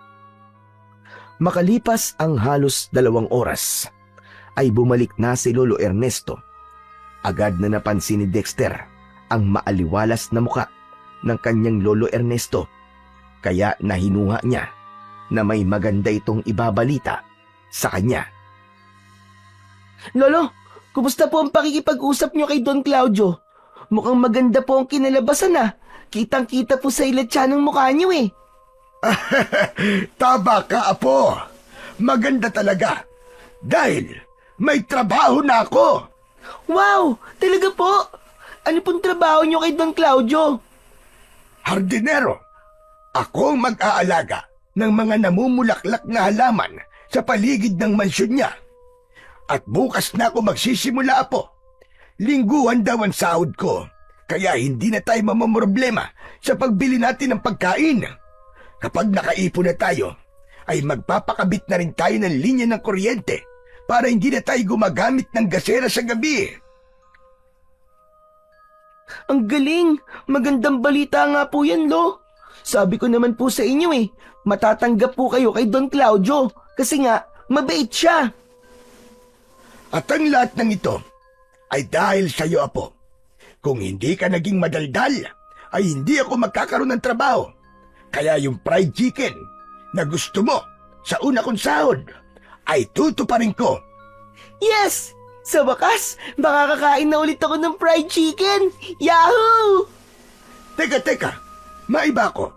Makalipas ang halos 2 oras, ay bumalik na si Lolo Ernesto. Agad na napansin ni Dexter ang maaliwalas na muka ng kanyang Lolo Ernesto, kaya nahinuha niya na may maganda itong ibabalita sa kanya. Lolo, kumusta po ang pakikipag-usap niyo kay Don Claudio? Mukhang maganda po ang kinalabasan na. Kitang-kita po sa ilatsa ng mukha niyo eh. Tama ka, Apo. Maganda talaga. Dahil may trabaho na ako. Wow, talaga po? Ano pong trabaho niyo kay Don Claudio? Hardinero. Ako ang mag-aalaga ng mga namumulaklak na halaman sa paligid ng mansyon niya. At bukas na ako magsisimula, Apo. Lingguhan daw ang sahod ko. Kaya hindi na tayo mamamroblema sa pagbili natin ng pagkain. Kapag nakaipon na tayo, ay magpapakabit na rin tayo ng linya ng kuryente para hindi na tayo gumagamit ng gasera sa gabi. Ang galing! Magandang balita nga po yan, Lo. Sabi ko naman po sa inyo eh, matatanggap po kayo kay Don Claudio kasi nga, mabait siya. At ang lahat ng ito ay dahil sa iyo, Apo. Kung hindi ka naging madaldal, ay hindi ako magkakaroon ng trabaho. Kaya yung fried chicken na gusto mo sa una kong sahod ay tutuparin ko. Yes! Sa wakas, makakakain na ulit ako ng fried chicken! Yahoo! Teka, maiba ko.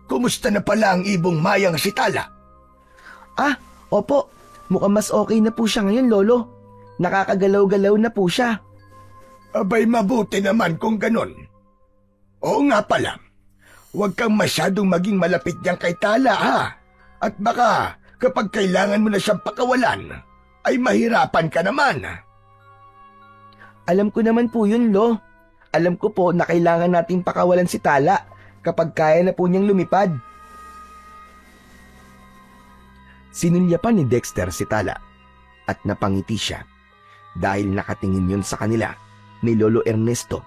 Kumusta na pala ang ibong mayang si Tala? Ah, opo. Mukhang mas okay na po siya ngayon, Lolo. Nakakagalaw-galaw na po siya. Abay, mabuti naman kung ganon. Oo nga pala, huwag kang masyadong maging malapit niyang kay Tala, ha? At baka kapag kailangan mo na siyang pakawalan, ay mahirapan ka naman. Alam ko naman po yun, Lo. Alam ko po na kailangan nating pakawalan si Tala kapag kaya na po niyang lumipad. Sinulyapan ni Dexter si Tala at napangiti siya dahil nakatingin yun sa kanila ni Lolo Ernesto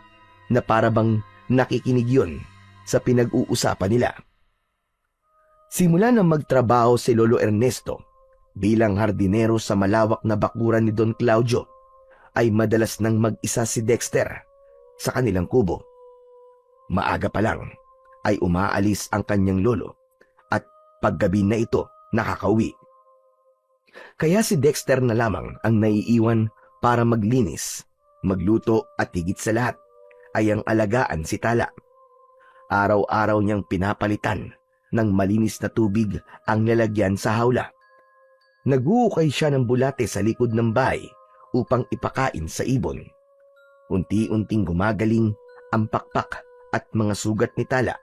na parabang nakikinig yun sa pinag-uusapan nila. Simula nang magtrabaho si Lolo Ernesto bilang hardinero sa malawak na bakuran ni Don Claudio, ay madalas nang mag-isa si Dexter sa kanilang kubo. Maaga pa lang ay umaalis ang kanyang lolo at paggabi na ito nakakauwi. Kaya si Dexter na lamang ang naiiwan para maglinis, magluto at higit sa lahat ay ang alagaan si Tala. Araw-araw niyang pinapalitan ng malinis na tubig ang lalagyan sa hawla. Nag-uukay siya ng bulate sa likod ng bahay upang ipakain sa ibon. Unti-unting gumagaling ang pakpak at mga sugat ni Tala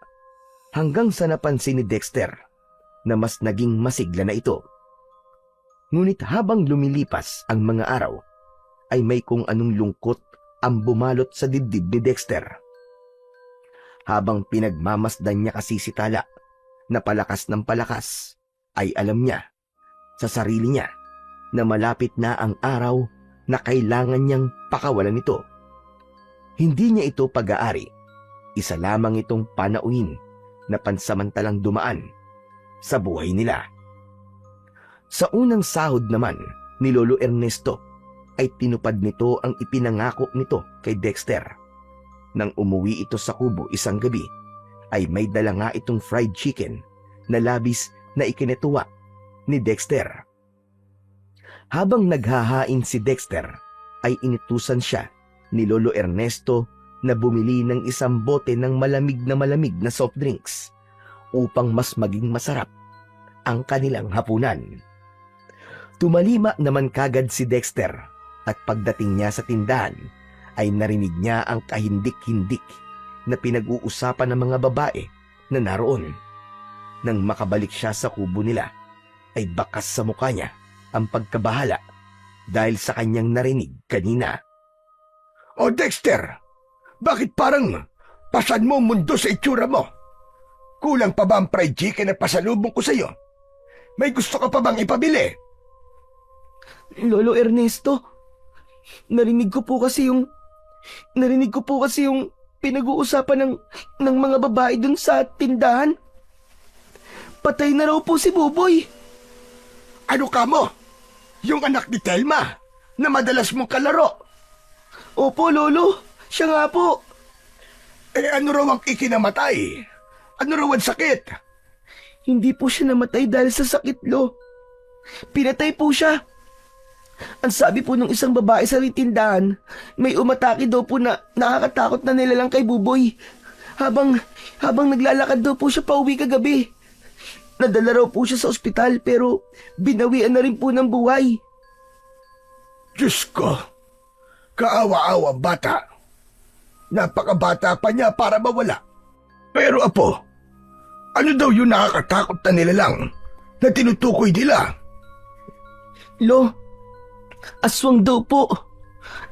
hanggang sa napansin ni Dexter na mas naging masigla na ito. Ngunit habang lumilipas ang mga araw, ay may kung anong lungkot ang bumalot sa dibdib ni Dexter. Habang pinagmamasdan niya kasi si Tala, na palakas ng palakas ay alam niya sa sarili niya na malapit na ang araw na kailangan niyang pakawalan ito. Hindi niya ito pag-aari. Isa lamang itong panauhin na pansamantalang dumaan sa buhay nila. Sa unang sahod naman ni Lolo Ernesto ay tinupad nito ang ipinangako nito kay Dexter. Nang umuwi ito sa kubo isang gabi, ay may dala nga itong fried chicken na labis na ikinetuwa ni Dexter. Habang naghahain si Dexter, ay inutusan siya ni Lolo Ernesto na bumili ng isang bote ng malamig na soft drinks upang mas maging masarap ang kanilang hapunan. Tumalima naman kagad si Dexter at pagdating niya sa tindahan ay narinig niya ang kahindik-hindik na pinag-uusapan ng mga babae na naroon. Nang makabalik siya sa kubo nila, ay bakas sa mukha niya ang pagkabahala dahil sa kanyang narinig kanina. O Dexter, bakit parang pasan mo ang mundo sa itsura mo? Kulang pa ba ang fried chicken na pasalubong ko sa'yo? May gusto ka pa bang ipabili? Lolo Ernesto, narinig ko po kasi yung pinag-uusapan ng mga babae dun sa tindahan. Patay na raw po si Buboy. Ano ka mo? Yung anak ni Telma na madalas mong kalaro. Opo, Lolo. Siya nga po. Eh ano raw ang ikinamatay? Ano raw ang sakit? Hindi po siya namatay dahil sa sakit, Lo. Pinatay po siya. Ang sabi po ng isang babae sa tindahan, may umatake daw po na nakakatakot na nilalang kay Buboy. Habang naglalakad daw po siya pauwi kagabi. Nadala raw po siya sa ospital pero binawian na rin po ng buhay. Diyos ko, kaawa-awa bata. Napakabata pa niya para mawala. Pero apo, ano daw yung nakakatakot na nilalang na tinutukoy nila? Lo, aswang daw po.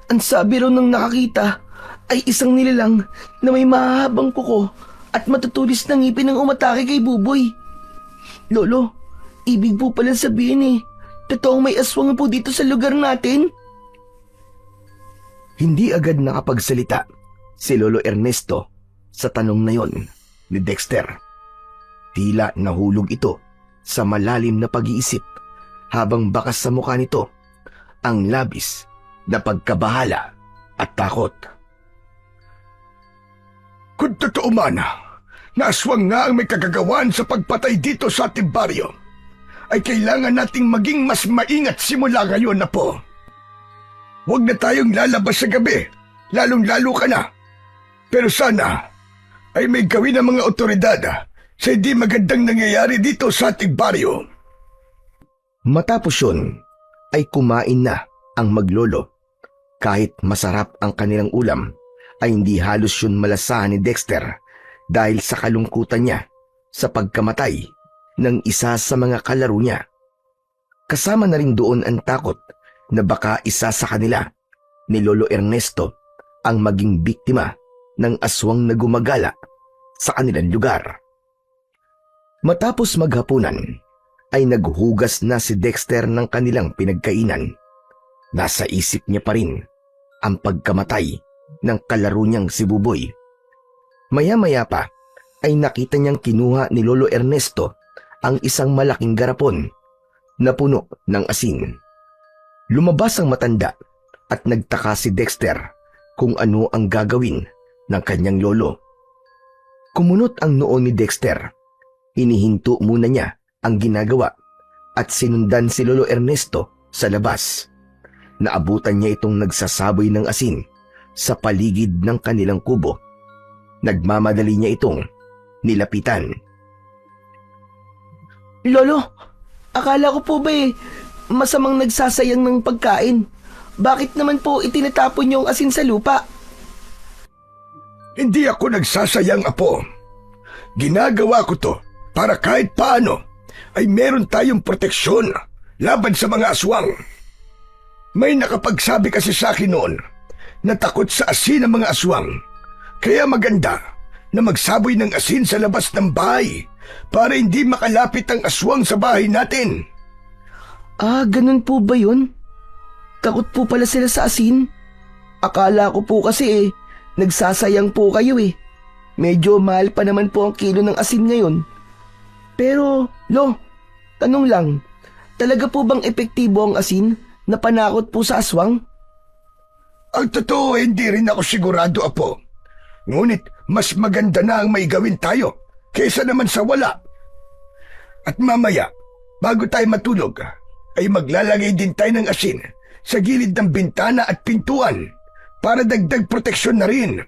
Ang sabi raw ng nakakita ay isang nilalang na may mahahabang kuko at matutulis na ngipin ng umatake kay Buboy. Lolo, ibig po pala sabihin totoong may aswang po dito sa lugar natin? Hindi agad nakapagsalita si Lolo Ernesto sa tanong na yon ni Dexter. Tila nahulog ito sa malalim na pag-iisip habang bakas sa mukha nito ang labis na pagkabahala at takot. Kung totoo man na aswang nga ang may kagagawan sa pagpatay dito sa ating baryo, ay kailangan nating maging mas maingat simula ngayon na po. Huwag na tayong lalabas sa gabi, lalong-lalo ka na. Pero sana ay may gawin ng mga otoridad sa hindi magandang nangyayari dito sa ating baryo. Matapos yun, ay kumain na ang maglolo. Kahit masarap ang kanilang ulam, ay hindi halos yun malasahan ni Dexter dahil sa kalungkutan niya sa pagkamatay ng isa sa mga kalaro niya. Kasama na rin doon ang takot na baka isa sa kanila ni Lolo Ernesto ang maging biktima ng aswang na gumagala sa kanilang lugar. Matapos maghapunan, ay naghugas na si Dexter ng kanilang pinagkainan. Nasa isip niya pa rin ang pagkamatay ng kalaro niyang si Buboy. Maya-maya pa ay nakita niyang kinuha ni Lolo Ernesto ang isang malaking garapon na puno ng asin. Lumabas ang matanda at nagtaka si Dexter kung ano ang gagawin ng kanyang lolo. Kumunot ang noo ni Dexter. Inihinto muna niya ang ginagawa at sinundan si Lolo Ernesto sa labas. Naabutan niya itong nagsasaboy ng asin sa paligid ng kanilang kubo. Nagmamadali niya itong nilapitan. Lolo, akala ko po ba masamang nagsasayang ng pagkain? Bakit naman po itinatapon yung asin sa lupa? Hindi ako nagsasayang, apo. Ginagawa ko to para kahit paano ay meron tayong proteksyon laban sa mga aswang. May nakapagsabi kasi sa akin noon na takot sa asin ang mga aswang. Kaya maganda na magsaboy ng asin sa labas ng bahay para hindi makalapit ang aswang sa bahay natin. Ah, ganun po ba yun? Takot po pala sila sa asin. Akala ko po kasi nagsasayang po kayo eh. Medyo mahal pa naman po ang kilo ng asin ngayon. Pero, Lo, tanong lang, talaga po bang epektibo ang asin na panakot po sa aswang? Ang totoo, hindi rin ako sigurado, Apo. Ngunit mas maganda na ang may gawin tayo kaysa naman sa wala. At mamaya, bago tayo matulog, ay maglalagay din tayo ng asin sa gilid ng bintana at pintuan para dagdag proteksyon na rin.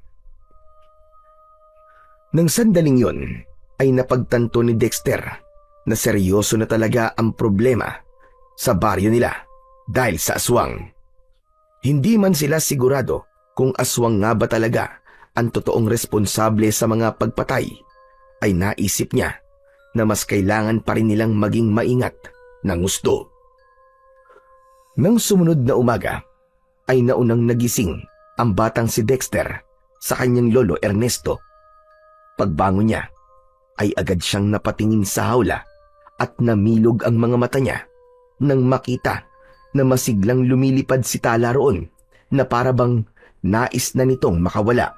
Nang sandaling yon, ay napagtanto ni Dexter na seryoso na talaga ang problema sa baryo nila dahil sa aswang. Hindi man sila sigurado kung aswang nga ba talaga ang totoong responsable sa mga pagpatay, ay naisip niya na mas kailangan pa rin nilang maging maingat ng gusto. Nang sumunod na umaga, ay naunang nagising ang batang si Dexter sa kanyang lolo Ernesto. Pagbangon niya, ay agad siyang napatingin sa hawla at namilog ang mga mata niya nang makita na masiglang lumilipad si Tala roon na parabang nais na nitong makawala.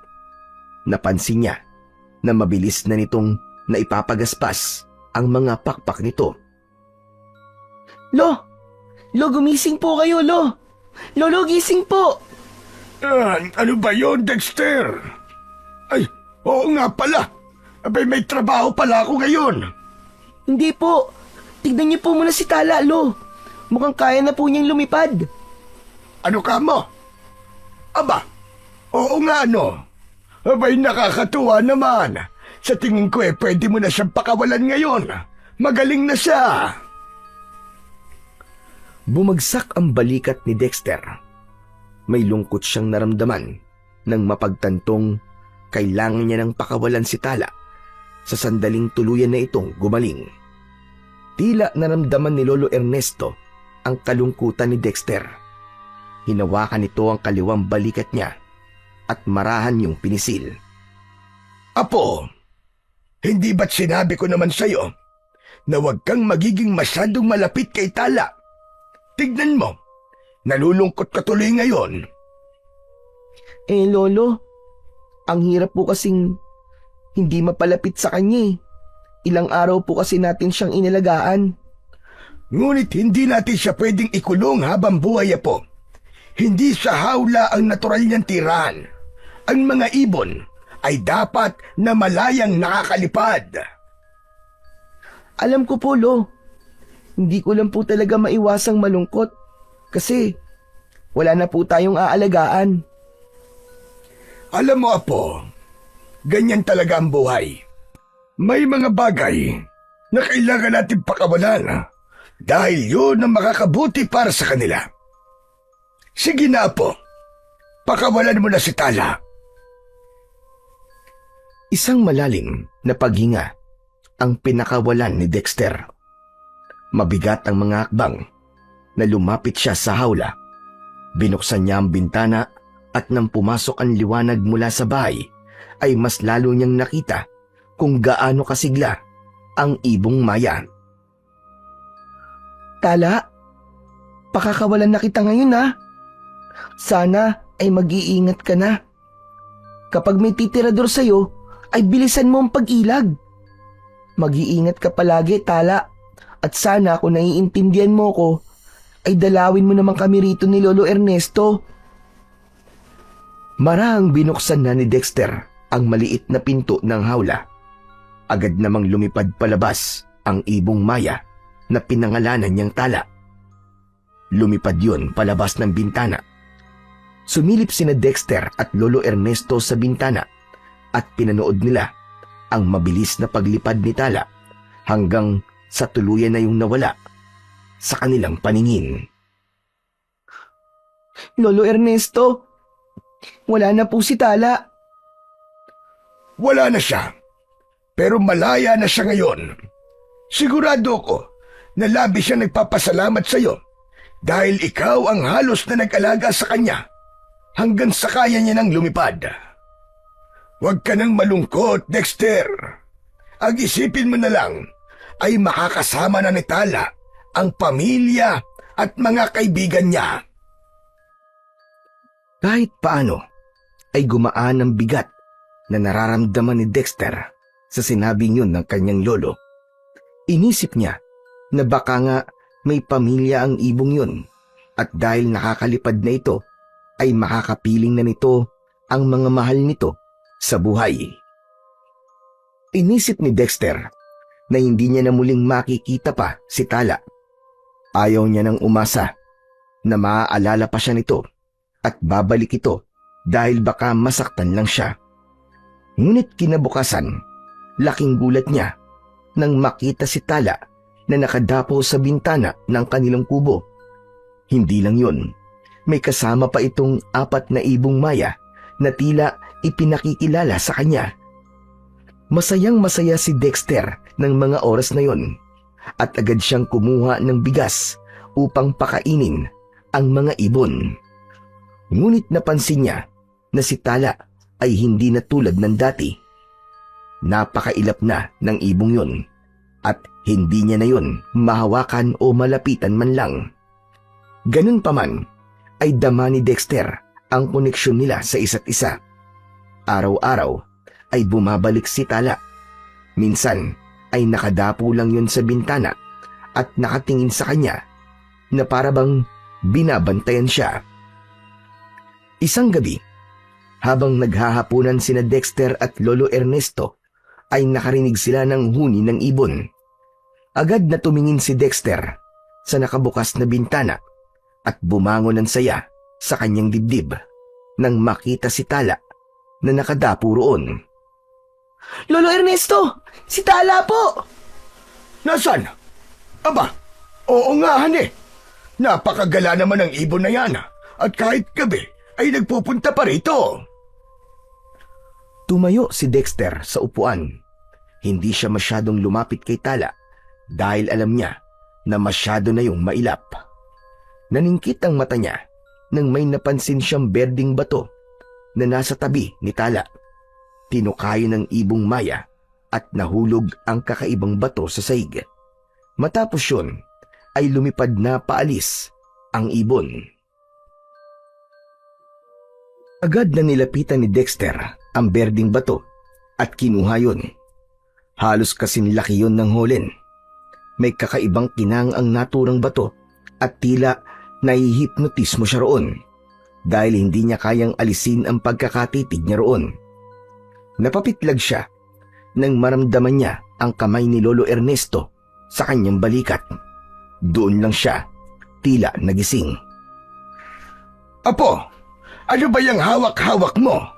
Napansin niya na mabilis na nitong naipapagaspas ang mga pakpak nito. Lo, gumising po kayo, Lo. Lolo, gising po. Ano ba yon, Dexter? Ay, oo nga pala. Abay, may trabaho pala ako ngayon. Hindi po. Tignan niyo po muna si Tala, Lo. Mukhang kaya na po niyang lumipad. Ano ka mo? Aba, oo nga no. Abay, nakakatuwa naman. Sa tingin ko pwede mo na siyang pakawalan ngayon. Magaling na siya. Bumagsak ang balikat ni Dexter. May lungkot siyang naramdaman nang mapagtantong kailangan niya ng pakawalan si Tala sa sandaling tuluyan na itong gumaling. Tila naramdaman ni Lolo Ernesto ang kalungkutan ni Dexter. Hinawakan nito ang kaliwang balikat niya at marahan yung pinisil. Apo, hindi ba't sinabi ko naman sa'yo na huwag kang magiging masyadong malapit kay Tala? Tignan mo, nalulungkot ka tuloy ngayon. Lolo, ang hirap po kasing hindi mapalapit sa kanya eh. Ilang araw po kasi natin siyang inalagaan. Ngunit hindi natin siya pwedeng ikulong habang buhay, Apo. Hindi sa hawla ang natural niyang tirahan. Ang mga ibon ay dapat na malayang nakakalipad. Alam ko po, Lo. Hindi ko lang po talaga maiwasang malungkot kasi wala na po tayong aalagaan. Alam mo, Apo, ganyan talaga ang buhay. May mga bagay na kailangan natin pakawalan dahil yun ang makakabuti para sa kanila. Sige na, Apo. Pakawalan mo na si Tala. Isang malalim na paghinga ang pinakawalan ni Dexter. Mabigat ang mga hakbang na lumapit siya sa hawla. Binuksan niya ang bintana at nang pumasok ang liwanag mula sa bahay, ay mas lalo niyang nakita kung gaano kasigla ang ibong Maya. Tala, pakakawalan na kita ngayon ha. Sana ay mag-iingat ka na. Kapag may titirador sa'yo, ay bilisan mo ang pag-ilag. Mag-iingat ka palagi, Tala. At sana kung naiintindihan mo ko, ay dalawin mo naman kami rito ni Lolo Ernesto. Marahang binuksan na ni Dexter ang maliit na pinto ng hawla. Agad namang lumipad palabas ang ibong Maya na pinangalanan niyang Tala. Lumipad yun palabas ng bintana. Sumilip sina Dexter at Lolo Ernesto sa bintana at pinanood nila ang mabilis na paglipad ni Tala hanggang sa tuluyan na yung nawala sa kanilang paningin. Lolo Ernesto, wala na po si Tala. Wala na siya, pero malaya na siya ngayon. Sigurado ko na labis siya nagpapasalamat sa iyo dahil ikaw ang halos na nag-alaga sa kanya hanggang sa kaya niya nang lumipad. Huwag ka nang malungkot, Dexter. Ang isipin mo na lang ay makakasama na ni Tala ang pamilya at mga kaibigan niya. Kahit paano ay gumaan ang bigat na nararamdaman ni Dexter sa sinabing yun ng kanyang lolo. Inisip niya na baka nga may pamilya ang ibong yun at dahil nakakalipad na ito ay makakapiling na nito ang mga mahal nito sa buhay. Inisip ni Dexter na hindi niya na muling makikita pa si Tala. Ayaw niya nang umasa na maaalala pa siya nito at babalik ito dahil baka masaktan lang siya. Ngunit kinabukasan, laking gulat niya nang makita si Tala na nakadapo sa bintana ng kanilang kubo. Hindi lang yun, may kasama pa itong 4 na ibong maya na tila ipinakikilala sa kanya. Masayang masaya si Dexter ng mga oras na yon at agad siyang kumuha ng bigas upang pakainin ang mga ibon. Ngunit napansin niya na si Tala ay hindi na tulad ng dati. Napakailap na ng ibong yon at hindi niya na yon mahawakan o malapitan man lang. Ganun pa man ay dama ni Dexter ang koneksyon nila sa isa't isa. Araw-araw ay bumabalik si Tala. Minsan ay nakadapo lang yun sa bintana at nakatingin sa kanya na parabang binabantayan siya. Isang gabi, habang naghahapunan sina Dexter at Lolo Ernesto, ay nakarinig sila ng huni ng ibon. Agad na tumingin si Dexter sa nakabukas na bintana at bumangon ng saya sa kanyang dibdib nang makita si Tala na nakadapo roon. Lolo Ernesto! Si Tala po! Nasaan? Aba, oo nga hane. Napakagala naman ng ibon na yan at kahit gabi ay nagpupunta pa rito. Tumayo si Dexter sa upuan. Hindi siya masyadong lumapit kay Tala dahil alam niya na masyado na yung mailap. Naningkit ang mata niya nang may napansin siyang berding bato na nasa tabi ni Tala. Tinukayo ng ibong maya at nahulog ang kakaibang bato sa saig. Matapos yun ay lumipad na paalis ang ibon. Agad na nilapitan ni Dexter ang berding bato at kinuha yun. Halos kasing laki yun ng holen. May kakaibang kinang ang naturang bato at tila nahihipnotismo siya roon dahil hindi niya kayang alisin ang pagkakatitig niya roon. Napapitlag siya nang maramdaman niya ang kamay ni Lolo Ernesto sa kanyang balikat. Doon lang siya tila nagising. Apo, ano ba yung hawak-hawak mo?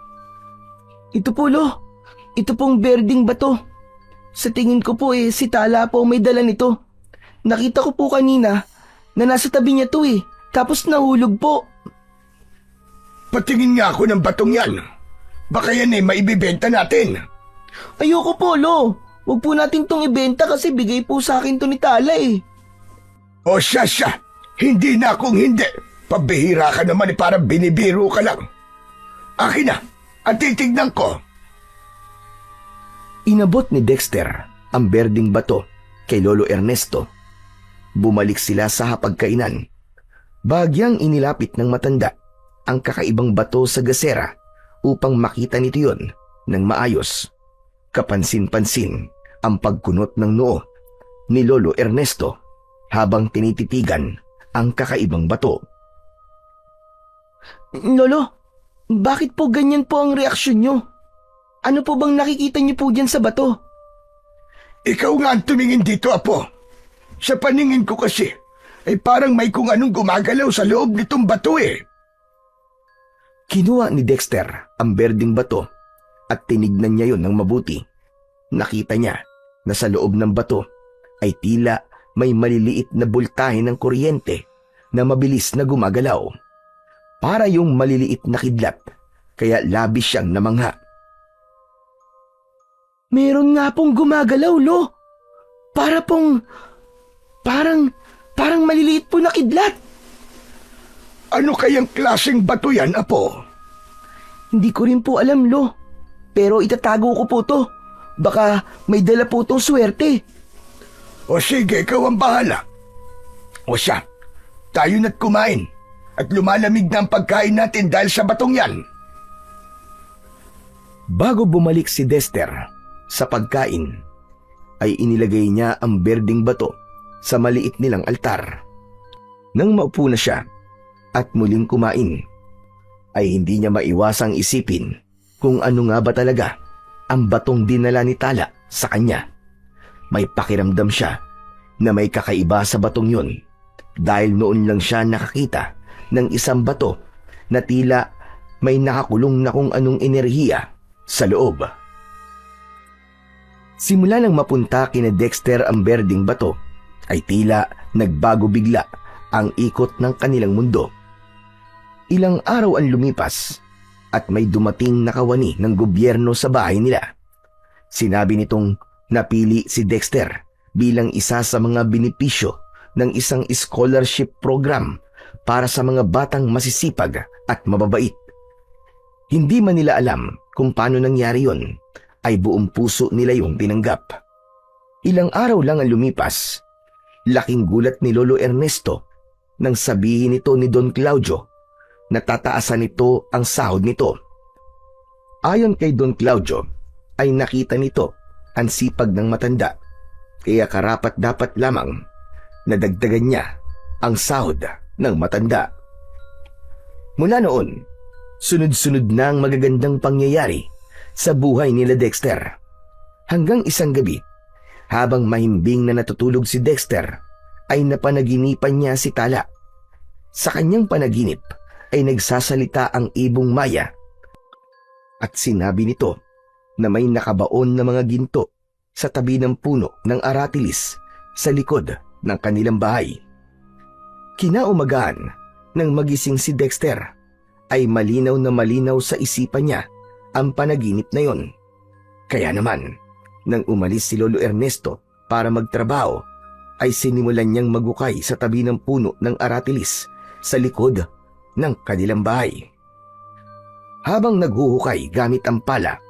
Ito po, Lo. Ito pong berding bato. Sa tingin ko po si Tala po may dala nito. Nakita ko po kanina na nasa tabi niya to tapos nahulog po. Patingin nga ako ng batong yan. Baka yan maibibenta natin. Ayoko po, Lo. Huwag po natin tong ibenta kasi bigay po sa akin to ni Tala O siya, hindi na akong hindi. Pabihira ka naman parang binibiro ka lang. Akin na, at titignan ko. Inabot ni Dexter ang berding bato kay Lolo Ernesto. Bumalik sila sa hapagkainan. Bahagyang inilapit ng matanda ang kakaibang bato sa gasera upang makita nito yun ng maayos. Kapansin-pansin ang pagkunot ng noo ni Lolo Ernesto habang tinititigan ang kakaibang bato. Lolo, bakit po ganyan po ang reaksyon nyo? Ano po bang nakikita niyo po dyan sa bato? Ikaw nga ang tumingin dito, Apo. Sa paningin ko kasi, ay parang may kung anong gumagalaw sa loob nitong bato Kinuha ni Dexter ang berding bato at tinignan niya yon ng mabuti. Nakita niya na sa loob ng bato ay tila may maliliit na bultahe ng kuryente na mabilis na gumagalaw. Para yung maliliit na kidlat, kaya labis siyang namangha. Meron nga pong gumagalaw, Lo. Parang maliliit po na kidlat. Ano kayang klaseng bato yan, Apo? Hindi ko rin po alam, Lo. Pero itatago ko po to. Baka may dala po tong swerte. O sige, ikaw ang bahala. O siya, tayo na't kumain at lumalamig na ang pagkain natin dahil sa batong yan. Bago bumalik si Dexter sa pagkain, ay inilagay niya ang berdeng bato sa maliit nilang altar. Nang maupo na siya at muling kumain, ay hindi niya maiwasang isipin kung ano nga ba talaga ang batong dinala ni Tala sa kanya. May pakiramdam siya na may kakaiba sa batong yun dahil noon lang siya nakakita ng isang bato na tila may nakakulong na kung anong enerhiya sa loob. Simula nang mapunta kina Dexter ang berdeng bato, ay tila nagbago bigla ang ikot ng kanilang mundo. Ilang araw ang lumipas at may dumating na kawani ng gobyerno sa bahay nila. Sinabi nitong napili si Dexter bilang isa sa mga benepisyo ng isang scholarship program para sa mga batang masisipag at mababait. Hindi man nila alam kung paano nangyari yon, ay buong puso nila yung tinanggap. Ilang araw lang ang lumipas, laking gulat ni Lolo Ernesto nang sabihin nito ni Don Claudio na tataasan nito ang sahod nito. Ayon kay Don Claudio, ay nakita nito ang sipag ng matanda, kaya karapat-dapat lamang na dagdagan niya ang sahod ng matanda. Mula noon, sunod-sunod na ang magagandang pangyayari sa buhay nila Dexter. Hanggang isang gabi, habang mahimbing na natutulog si Dexter, ay napanaginipan niya si Tala. Sa kanyang panaginip ay nagsasalita ang ibong Maya at sinabi nito na may nakabaon na mga ginto sa tabi ng puno ng aratilis sa likod ng kanilang bahay. Kinaumagahan nang magising si Dexter ay malinaw na malinaw sa isipan niya ang panaginip na yon. Kaya naman, nang umalis si Lolo Ernesto para magtrabaho, ay sinimulan niyang magukay sa tabi ng puno ng aratilis sa likod ng kanilang bahay. Habang naghuhukay gamit ang pala,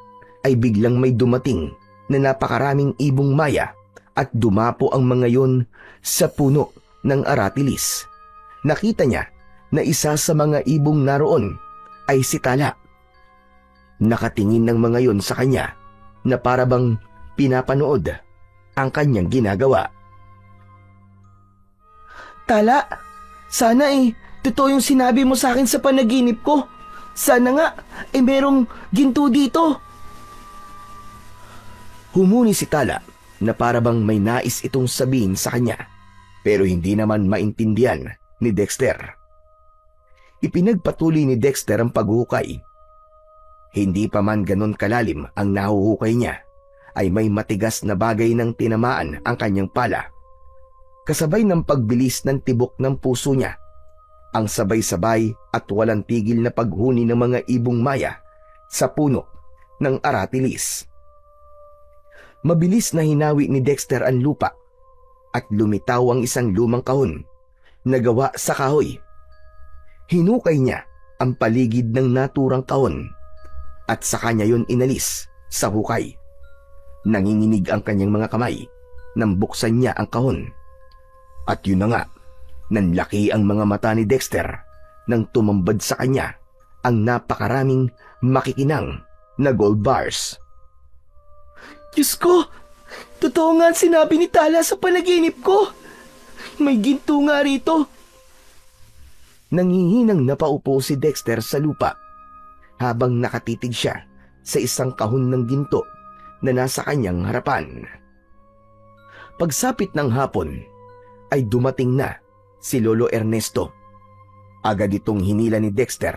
ay biglang may dumating na napakaraming ibong Maya at dumapo ang mga yon sa puno ng aratilis. Nakita niya na isa sa mga ibong naroon ay si Tala. Nakatingin ng mga yon sa kanya na parabang pinapanood ang kanyang ginagawa. Tala, sana totoo yung sinabi mo sa akin sa panaginip ko. Sana nga, merong ginto dito. Humuni si Tala na parabang may nais itong sabihin sa kanya, pero hindi naman maintindihan ni Dexter. Ipinagpatuloy ni Dexter ang paghukay. Hindi pa man ganon kalalim ang nahuhukay niya, ay may matigas na bagay ng tinamaan ang kanyang pala. Kasabay ng pagbilis ng tibok ng puso niya, ang sabay-sabay at walang tigil na paghuni ng mga ibong Maya sa puno ng aratilis. Mabilis na hinawi ni Dexter ang lupa at lumitaw ang isang lumang kahon na gawa sa kahoy. Hinukay niya ang paligid ng naturang kahon at sa kanya yon inalis sa hukay. Nanginginig ang kanyang mga kamay nang buksan niya ang kahon. At yun na nga, nanlaki ang mga mata ni Dexter nang tumambad sa kanya ang napakaraming makikinang na gold bars. Diyos ko, totoo nga ang sinabi ni Tala sa panaginip ko. May ginto nga rito. Nangihinang napaupo si Dexter sa lupa habang nakatitig siya sa isang kahon ng ginto na nasa kanyang harapan. Pagsapit ng hapon ay dumating na si Lolo Ernesto. Agad itong hinila ni Dexter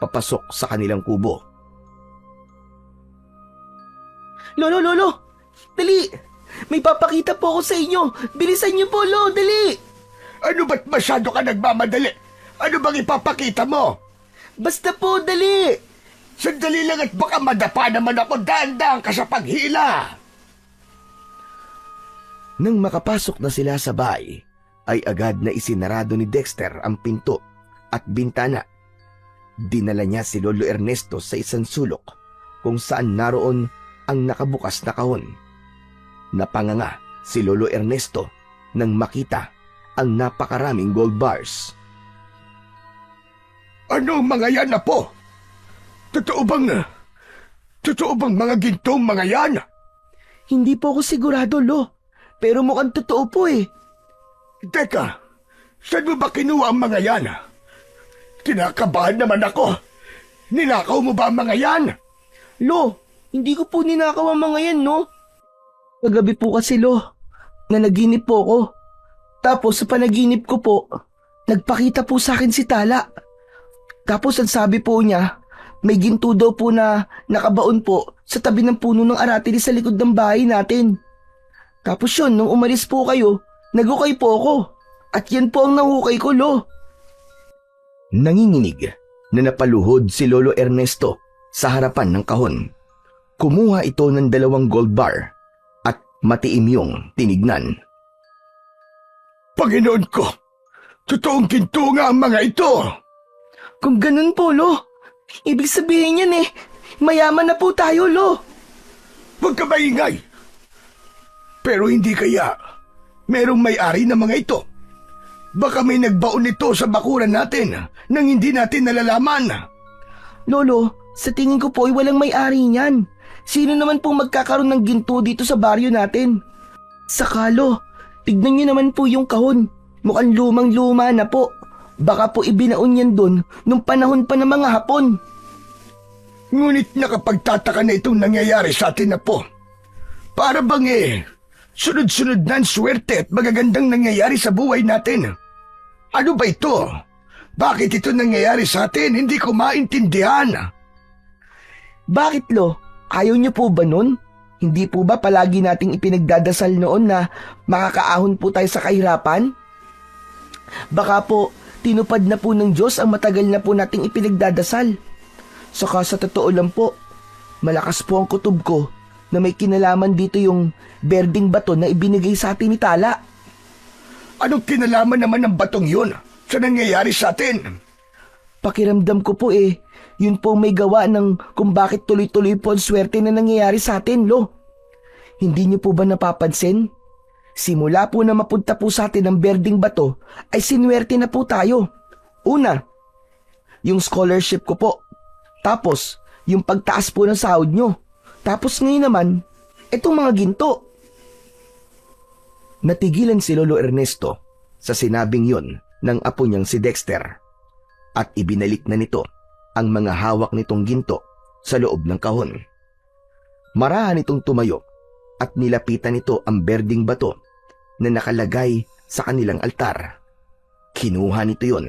papasok sa kanilang kubo. Lolo, dali! May papakita po ako sa inyo. Bilisan niyo po, Lolo, dali! Ano ba't masyado ka nagmamadali? Ano bang ipapakita mo? Basta po, dali! Sandali lang at baka madapa naman ako, dahan-dahan ka sa paghila. Nang makapasok na sila sa bahay, ay agad na isinarado ni Dexter ang pinto at bintana. Dinala niya si Lolo Ernesto sa isang sulok kung saan naroon ang nakabukas na kahon. Napanganga si Lolo Ernesto nang makita ang napakaraming gold bars. Ano mga yan, Apo? Totoo bang mga gintong mga yan? Hindi po ako sigurado, Lo. Pero mukhang totoo po eh. Teka, saan mo ba kinuha ang mga yan? Kinakabahan naman ako. Ninakaw mo ba ang mga yan? Lo, hindi ko po ninakaw ang mga yan, no? Kagabi po kasi, Lo, nanaginip po ako. Tapos sa panaginip ko po, nagpakita po sa akin si Tala. Tapos ang sabi po niya, may ginto daw po na nakabaon po sa tabi ng puno ng aratili sa likod ng bahay natin. Tapos yun, nung umalis po kayo, nagukay po ako. At yan po ang nahukay ko, Lo. Nanginginig na napaluhod si Lolo Ernesto sa harapan ng kahon. Kumuha ito ng 2 gold bar at matiim yung tinignan. Panginoon ko, totoong ginto nga ang mga ito. Kung ganun po, Lo, ibig sabihin yan mayaman na po tayo, Lo. Huwag ka maingay. Pero hindi kaya merong may-ari ng mga ito. Baka may nagbaon nito sa bakuran natin nang hindi natin nalalaman. Lolo, sa tingin ko po ay walang may-ari niyan. Sino naman pong magkakaroon ng ginto dito sa baryo natin? Saka, Lo, tignan niyo naman po yung kahon. Mukhang lumang-luma na po. Baka po ibinaon yan doon nung panahon pa ng mga Hapon. Ngunit nakapagtataka na itong nangyayari sa atin na po. Para bang sunod-sunod na ang swerte at magagandang nangyayari sa buhay natin. Ano ba ito? Bakit ito nangyayari sa atin? Hindi ko maintindihan. Bakit, Lo? Ayaw niyo po ba nun? Hindi po ba palagi nating ipinagdadasal noon na makakaahon po tayo sa kahirapan? Baka po tinupad na po ng Diyos ang matagal na po nating ipinagdadasal. Saka sa totoo lang po, malakas po ang kutob ko na may kinalaman dito yung berding bato na ibinigay sa atin ni Tala. Anong kinalaman naman ng batong yun sa nangyayari sa atin? Pakiramdam ko po yun po may gawa ng kung bakit tuloy-tuloy po ang swerte na nangyayari sa atin, Lo. Hindi niyo po ba napapansin? Simula po na mapunta po sa atin ang berding bato, ay sinwerte na po tayo. Una, yung scholarship ko po. Tapos, yung pagtaas po ng sahod nyo. Tapos ngayon naman, itong mga ginto. Natigilan si Lolo Ernesto sa sinabing yun ng apo niyang si Dexter at ibinalik na nito ang mga hawak nitong ginto sa loob ng kahon. Marahan itong tumayo at nilapitan nito ang berding bato na nakalagay sa kanilang altar. Kinuha nito yun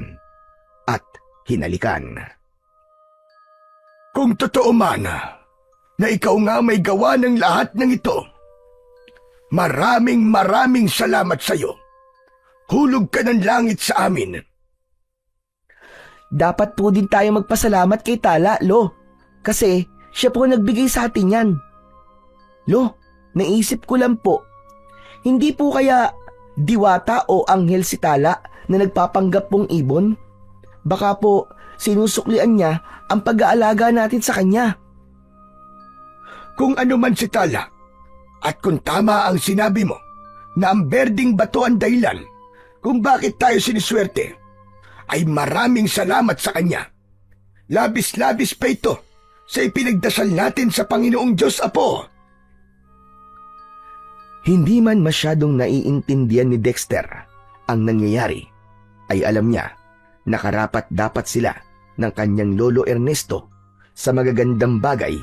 at hinalikan. Kung totoo man na ikaw nga may gawa ng lahat ng ito, maraming salamat sa iyo. Hulog ka ng langit sa amin. Dapat po din tayo magpasalamat kay Tala, Lo. Kasi siya po nagbigay sa atin yan. Lo, naisip ko lang po, hindi po kaya diwata o anghel si Tala na nagpapanggap pong ibon? Baka po sinusuklian niya ang pag-aalaga natin sa kanya. Kung ano man si Tala, at kung tama ang sinabi mo na ang berding bato ang dahilan kung bakit tayo siniswerte, ay maraming salamat sa kanya. Labis-labis pa ito sa ipinagdasal natin sa Panginoong Diyos, Apo. Hindi man masyadong naiintindihan ni Dexter ang nangyayari, ay alam niya na karapat-dapat sila ng kanyang Lolo Ernesto sa magagandang bagay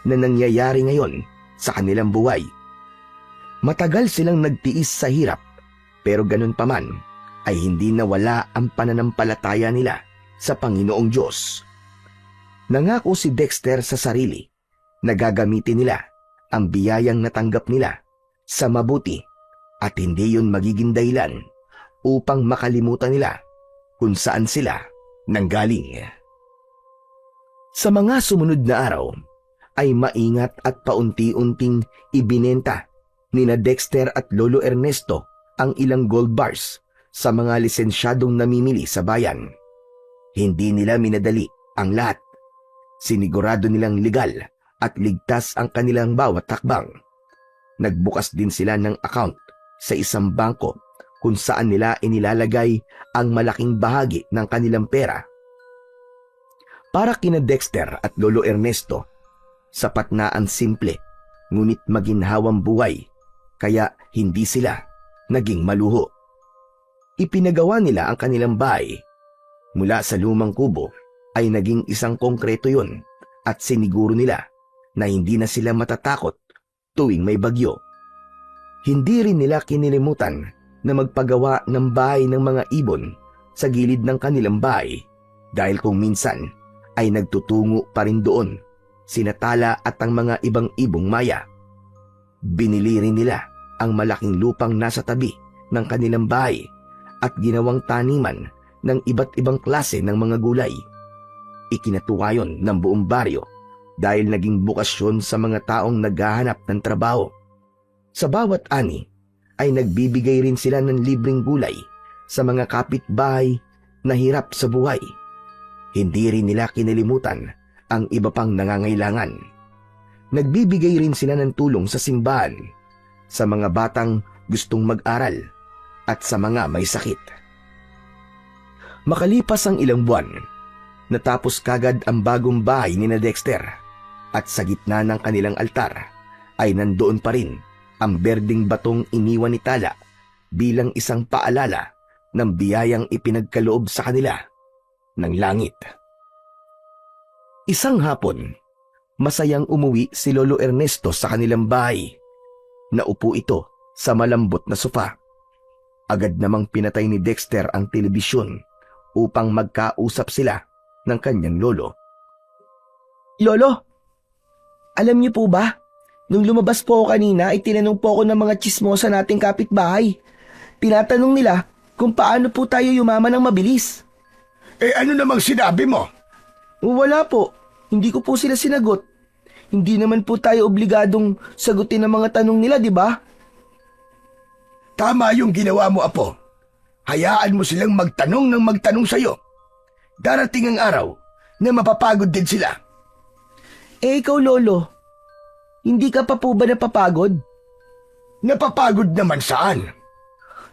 na nangyayari ngayon sa kanilang buhay. Matagal silang nagtiis sa hirap, pero ganun pa man ay hindi nawala ang pananampalataya nila sa Panginoong Diyos. Nangako si Dexter sa sarili na gagamitin nila ang biyayang natanggap nila sa mabuti at hindi yun magiging dahilan upang makalimutan nila kung saan sila nanggaling. Sa mga sumunod na araw ay maingat at paunti-unting ibinenta nina Dexter at Lolo Ernesto ang ilang gold bars sa mga lisensyadong namimili sa bayan. Hindi nila minadali ang lahat. Sinigurado nilang legal at ligtas ang kanilang bawat takbang. Nagbukas din sila ng account sa isang bangko kung saan nila inilalagay ang malaking bahagi ng kanilang pera. Para kina Dexter at Lolo Ernesto, sapat na ang simple ngunit maginhawang buhay, kaya hindi sila naging maluho. Ipinagawa nila ang kanilang bahay. Mula sa lumang kubo ay naging isang konkreto yun at siniguro nila na hindi na sila matatakot tuwing may bagyo. Hindi rin nila kinilimutan na magpagawa ng bahay ng mga ibon sa gilid ng kanilang bahay dahil kung minsan ay nagtutungo pa rin doon sina Tala at ang mga ibang ibong maya. Binili rin nila ang malaking lupang nasa tabi ng kanilang bahay at ginawang taniman ng iba't ibang klase ng mga gulay. Ikinatuwa yon ng buong baryo dahil naging bukasyon sa mga taong naghahanap ng trabaho. Sa bawat ani ay nagbibigay rin sila ng libreng gulay sa mga kapitbahay na hirap sa buhay. Hindi rin nila kinalimutan ang iba pang nangangailangan. Nagbibigay rin sila ng tulong sa simbahan, sa mga batang gustong mag-aral at sa mga may sakit. Makalipas ang ilang buwan, natapos kagad ang bagong bahay ni na Dexter at sa gitna ng kanilang altar ay nandoon pa rin ang berdeng batong iniwan ni Tala bilang isang paalala ng biyayang ipinagkaloob sa kanila ng langit. Isang hapon, masayang umuwi si Lolo Ernesto sa kanilang bahay. Naupo ito sa malambot na sofa. Agad namang pinatay ni Dexter ang telebisyon upang magkausap sila ng kanyang lolo. Lolo, alam niyo po ba? Nung lumabas po ako kanina ay tinanong po ako ng mga tsismosa nating kapitbahay. Tinatanong nila kung paano po tayo yumaman ng mabilis. Ano namang sinabi mo? Wala po, hindi ko po sila sinagot. Hindi naman po tayo obligadong sagutin ang mga tanong nila, di ba? Tama yung ginawa mo, Apo. Hayaan mo silang magtanong ng magtanong sa'yo. Darating ang araw na mapapagod din sila. Ikaw, Lolo, hindi ka pa po ba napapagod? Napapagod naman saan?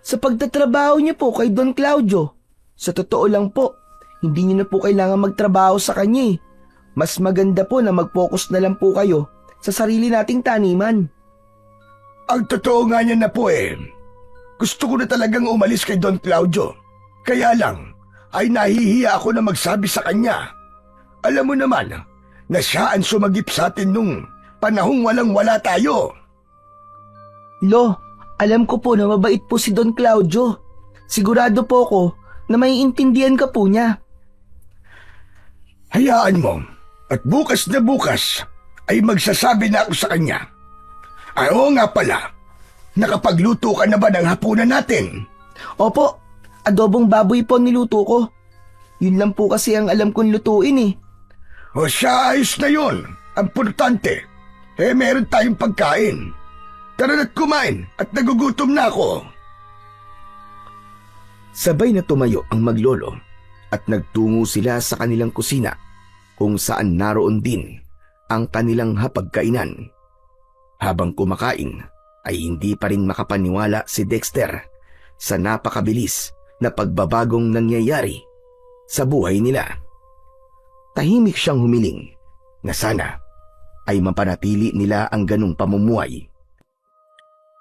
Sa pagtatrabaho niyo po kay Don Claudio. Sa totoo lang po, hindi niyo na po kailangan magtrabaho sa kanya eh. Mas maganda po na mag-focus na lang po kayo sa sarili nating taniman. Ang totoo nga niya na po Gusto ko na talagang umalis kay Don Claudio. Kaya lang, ay nahihiya ako na magsabi sa kanya. Alam mo naman na siya ang sumagip sa atin nung panahong walang-wala tayo. Lo, alam ko po na mabait po si Don Claudio. Sigurado po ako na maiintindihan ka po niya. Hayaan mo, at bukas na bukas ay magsasabi na ako sa kanya. Oo nga pala, nakapagluto ka na ba ng hapunan natin? Opo, adobong baboy po ang niluto ko. Yun lang po kasi ang alam kong lutuin eh. O siya, ayos na yun. Ang importante, meron tayong pagkain. Tara na't kumain at nagugutom na ako. Sabay na tumayo ang maglolo at nagtungo sila sa kanilang kusina kung saan naroon din ang kanilang hapagkainan. Habang kumakain ay hindi pa rin makapaniwala si Dexter sa napakabilis na pagbabagong nangyayari sa buhay nila. Tahimik siyang humiling na sana ay mapanatili nila ang ganong pamumuhay.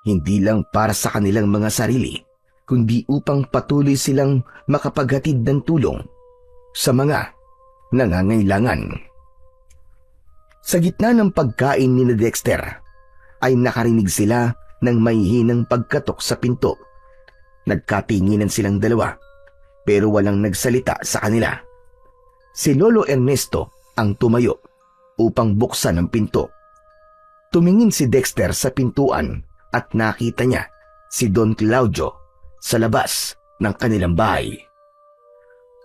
Hindi lang para sa kanilang mga sarili, kundi upang patuloy silang makapaghatid ng tulong sa mga nangangailangan. Sa gitna ng pagkain ni Dexter, ay nakarinig sila ng mahihinang pagkatok sa pinto. Nagkatinginan silang dalawa, pero walang nagsalita sa kanila. Si Lolo Ernesto ang tumayo upang buksan ang pinto. Tumingin si Dexter sa pintuan at nakita niya si Don Claudio sa labas ng kanilang bahay.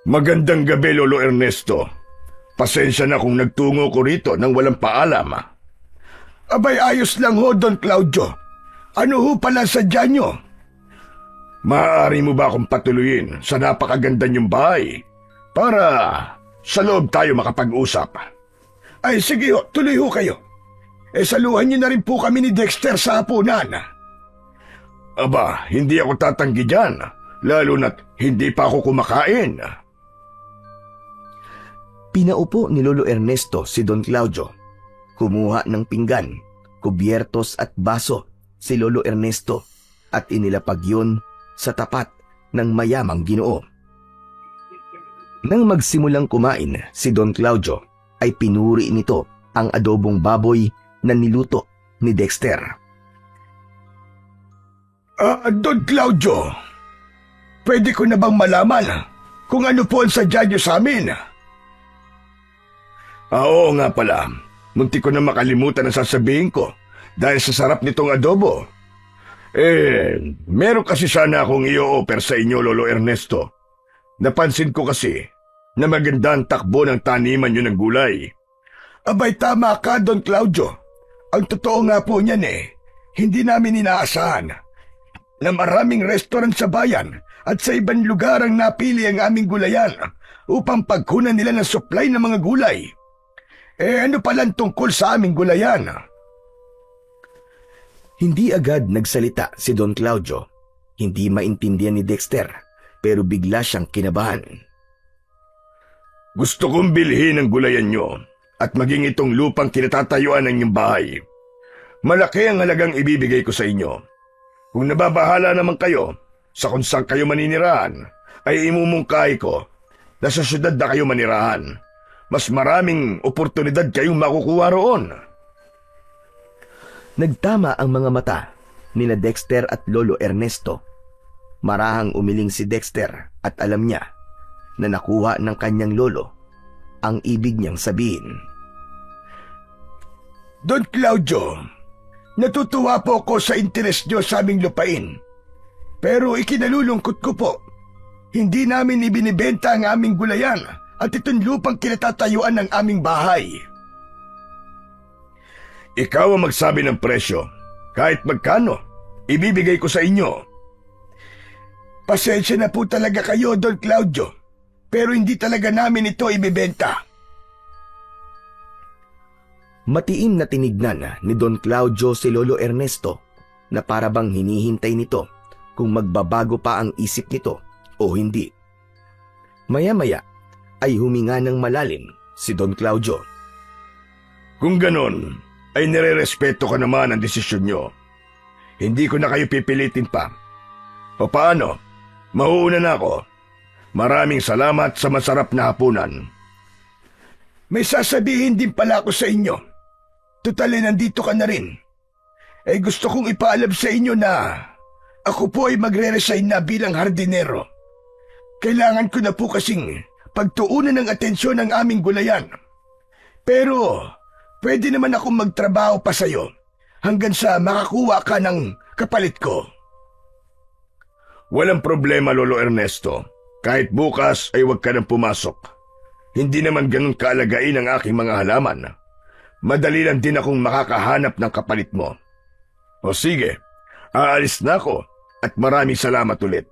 Magandang gabi, Lolo Ernesto. Pasensya na kung nagtungo ko rito nang walang paalam. Abay, ayos lang ho, Don Claudio. Ano ho pala sadya nyo? Maaari mo ba akong patuloyin sa napakaganda niyong bahay para sa loob tayo makapag-usap? Ay, sige ho, tuloy ho kayo. saluhan niyo na rin po kami ni Dexter sa hapunan. Aba, hindi ako tatanggi dyan, lalo na't hindi pa ako kumakain. Pinaupo ni Lolo Ernesto si Don Claudio. Kumuha ng pinggan, kubyertos at baso si Lolo Ernesto at inilapag yun sa tapat ng mayamang Ginoo. Nang magsimulang kumain si Don Claudio ay pinuri nito ang adobong baboy na niluto ni Dexter. Don Claudio, pwede ko na bang malaman kung ano po ang sadya niyo sa amin? Oo nga pala, munti ko na makalimutan ang sasabihin ko dahil sa sarap nitong adobo. Meron kasi sana akong i-offer sa inyo, Lolo Ernesto. Napansin ko kasi na maganda ang takbo ng taniman nyo ng gulay. Abay, tama ka, Don Claudio. Ang totoo nga po niyan hindi namin inaasahan na maraming restaurant sa bayan at sa ibang lugar ang napili ang aming gulayan upang pagkunan nila ng supply ng mga gulay. Ano palang tungkol sa aming gulayan? Hindi agad nagsalita si Don Claudio. Hindi maintindihan ni Dexter, pero bigla siyang kinabahan. Gusto kong bilhin ang gulayan nyo at maging itong lupang kinatatayuan ng inyong bahay. Malaki ang halagang ibibigay ko sa inyo. Kung nababahala naman kayo sa kung saan kayo maninirahan, ay imumungkahi ko na sa syudad na kayo manirahan. Mas maraming oportunidad kayong makukuha roon. Nagtama ang mga mata nila Dexter at Lolo Ernesto. Marahang umiling si Dexter at alam niya na nakuha ng kanyang lolo ang ibig niyang sabihin. Don Claudio, natutuwa po ako sa interes niyo sa aming lupain. Pero ikinalulungkot ko po, hindi namin ibinibenta ang aming gulayan at itong lupang kinatatayuan ng aming bahay. Ikaw ang magsabi ng presyo. Kahit magkano, ibibigay ko sa inyo. Pasensya na po talaga kayo, Don Claudio, pero hindi talaga namin ito ibibenta. Matiim na tinignan ni Don Claudio si Lolo Ernesto na para bang hinihintay nito kung magbabago pa ang isip nito o hindi. Maya-maya ay huminga ng malalim si Don Claudio. Kung ganon, ay nire-respeto ka naman ang desisyon nyo. Hindi ko na kayo pipilitin pa. O paano? Mauuna na ako. Maraming salamat sa masarap na hapunan. May sasabihin din pala ako sa inyo. Tutal nandito ka na rin. Gusto kong ipaalam sa inyo na ako po ay magre-resign na bilang hardinero. Kailangan ko na po kasing pagtuunan ng atensyon ng aming gulayan. Pero pwede naman akong magtrabaho pa sa'yo hanggang sa makakuha ka ng kapalit ko. Walang problema, Lolo Ernesto. Kahit bukas ay huwag ka nang pumasok. Hindi naman ganun kaalagain ang aking mga halaman. Madali lang din akong makakahanap ng kapalit mo. O sige, aalis na ako at maraming salamat ulit.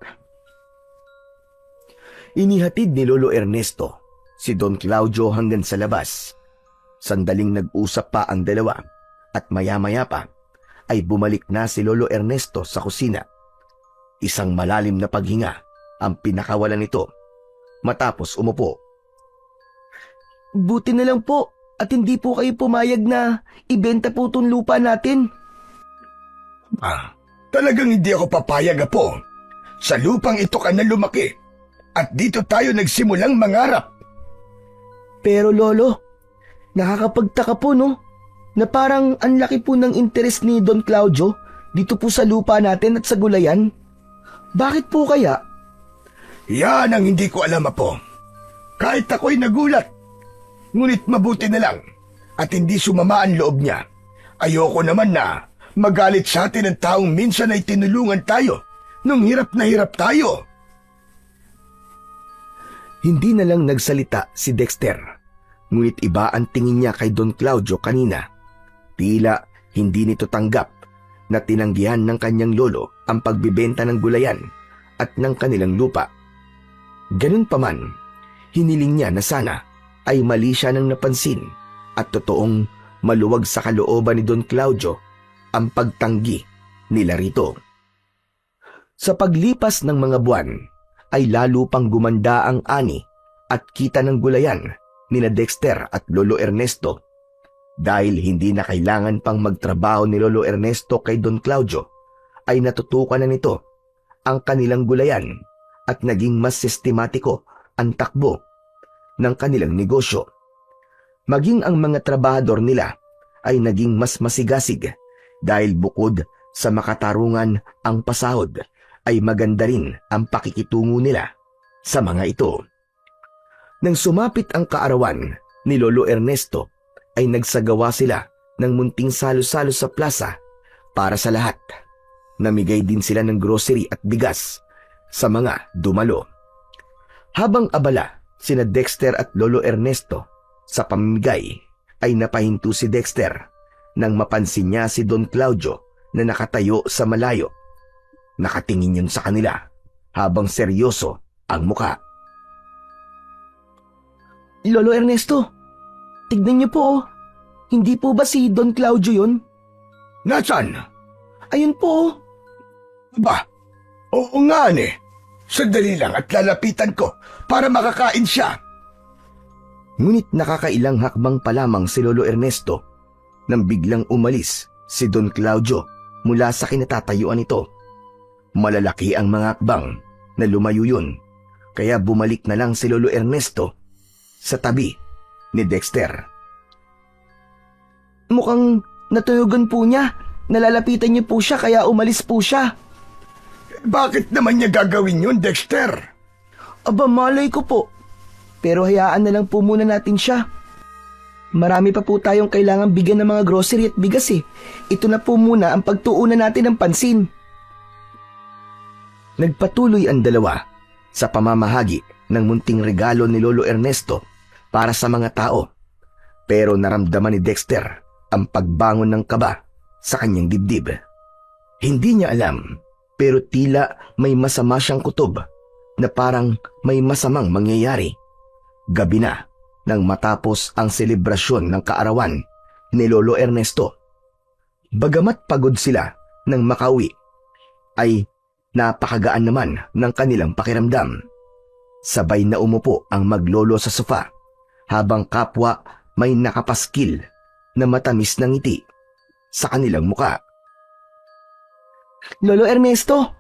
Inihatid ni Lolo Ernesto si Don Claudio hanggang sa labas. Sandaling nag-usap pa ang dalawa at maya-maya pa ay bumalik na si Lolo Ernesto sa kusina. Isang malalim na paghinga ang pinakawalan nito matapos umupo. Buti na lang po at hindi po kayo pumayag na ibenta po itong lupa natin. Talagang hindi ako papayag, Apo. Sa lupang ito ka na lumaki at dito tayo nagsimulang mangarap. Pero Lolo, nakakapagtaka po no, na parang ang laki po ng interes ni Don Claudio dito po sa lupa natin at sa gulayan. Bakit po kaya? Yan ang hindi ko alam, Apo. Kahit ako'y nagulat. Ngunit mabuti na lang at hindi sumama ang loob niya. Ayoko naman na magalit sa atin ang taong minsan ay tinulungan tayo nung hirap na hirap tayo. Hindi na lang nagsalita si Dexter. Ngunit iba ang tingin niya kay Don Claudio kanina. Tila hindi nito tanggap na tinanggihan ng kanyang lolo ang pagbibenta ng gulayan at ng kanilang lupa. Ganun pa man, hiniling niya na sana ay mali siya nang napansin at totoong maluwag sa kalooban ni Don Claudio ang pagtanggi nila rito. Sa paglipas ng mga buwan ay lalo pang gumanda ang ani at kita ng gulayan nina Dexter at Lolo Ernesto dahil hindi na kailangan pang magtrabaho ni Lolo Ernesto kay Don Claudio ay natutukan na nito ang kanilang gulayan at naging mas sistematiko ang takbo ng kanilang negosyo. Maging ang mga trabahador nila ay naging mas masigasig dahil bukod sa makatarungan ang pasahod ay maganda rin ang pakikitungo nila sa mga ito. Nang sumapit ang kaarawan ni Lolo Ernesto ay nagsagawa sila ng munting salo-salo sa plaza para sa lahat. Namigay din sila ng grocery at bigas sa mga dumalo. Habang abala sina Dexter at Lolo Ernesto sa pamimigay ay napahinto si Dexter nang mapansin niya si Don Claudio na nakatayo sa malayo. Nakatingin yun sa kanila habang seryoso ang muka. Lolo Ernesto, tignan niyo po oh. Hindi po ba si Don Claudio yun? Nasaan? Ayun po oh. Ba? Oo nga Sandali lang at lalapitan ko para makakain siya. Ngunit nakakailang hakbang pa lamang si Lolo Ernesto nang biglang umalis si Don Claudio mula sa kinatatayuan nito. Malalaki ang mga hakbang na lumayo yun, kaya bumalik na lang si Lolo Ernesto sa tabi ni Dexter. Mukhang natuyogan po niya. Nalalapitan niyo po siya kaya umalis po siya. Bakit naman niya gagawin yun, Dexter? Aba, malay ko po. Pero hayaan na lang po muna natin siya. Marami pa po tayong kailangang bigyan ng mga grocery at bigas eh. Ito na po muna ang pagtuunan natin ng pansin. Nagpatuloy ang dalawa sa pamamahagi ng munting regalo ni Lolo Ernesto para sa mga tao. Pero naramdaman ni Dexter ang pagbangon ng kaba sa kanyang dibdib. Hindi niya alam, pero tila may masama siyang kutob na parang may masamang mangyayari. Gabi na nang matapos ang selebrasyon ng kaarawan ni Lolo Ernesto. Bagamat pagod sila nang makauwi, ay napakagaan naman ng kanilang pakiramdam. Sabay na umupo ang maglolo sa sofa habang kapwa may nakapaskil na matamis na ngiti sa kanilang muka. Lolo Ernesto,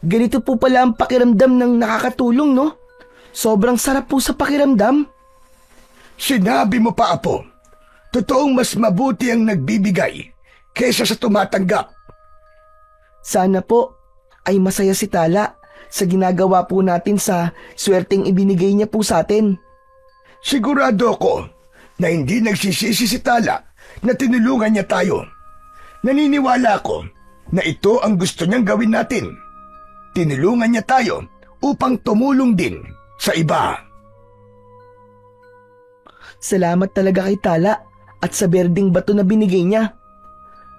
ganito po pala ang pakiramdam ng nakakatulong, no? Sobrang sarap po sa pakiramdam. Sinabi mo pa, Apo. Totoong mas mabuti ang nagbibigay kaysa sa tumatanggap. Sana po ay masaya si Tala sa ginagawa po natin sa swerteng ibinigay niya po sa atin. Sigurado ko na hindi nagsisisi si Tala na tinulungan niya tayo. Naniniwala ko na ito ang gusto niyang gawin natin. Tinulungan niya tayo upang tumulong din sa iba. Salamat talaga kay Tala at sa berdeng bato na binigay niya.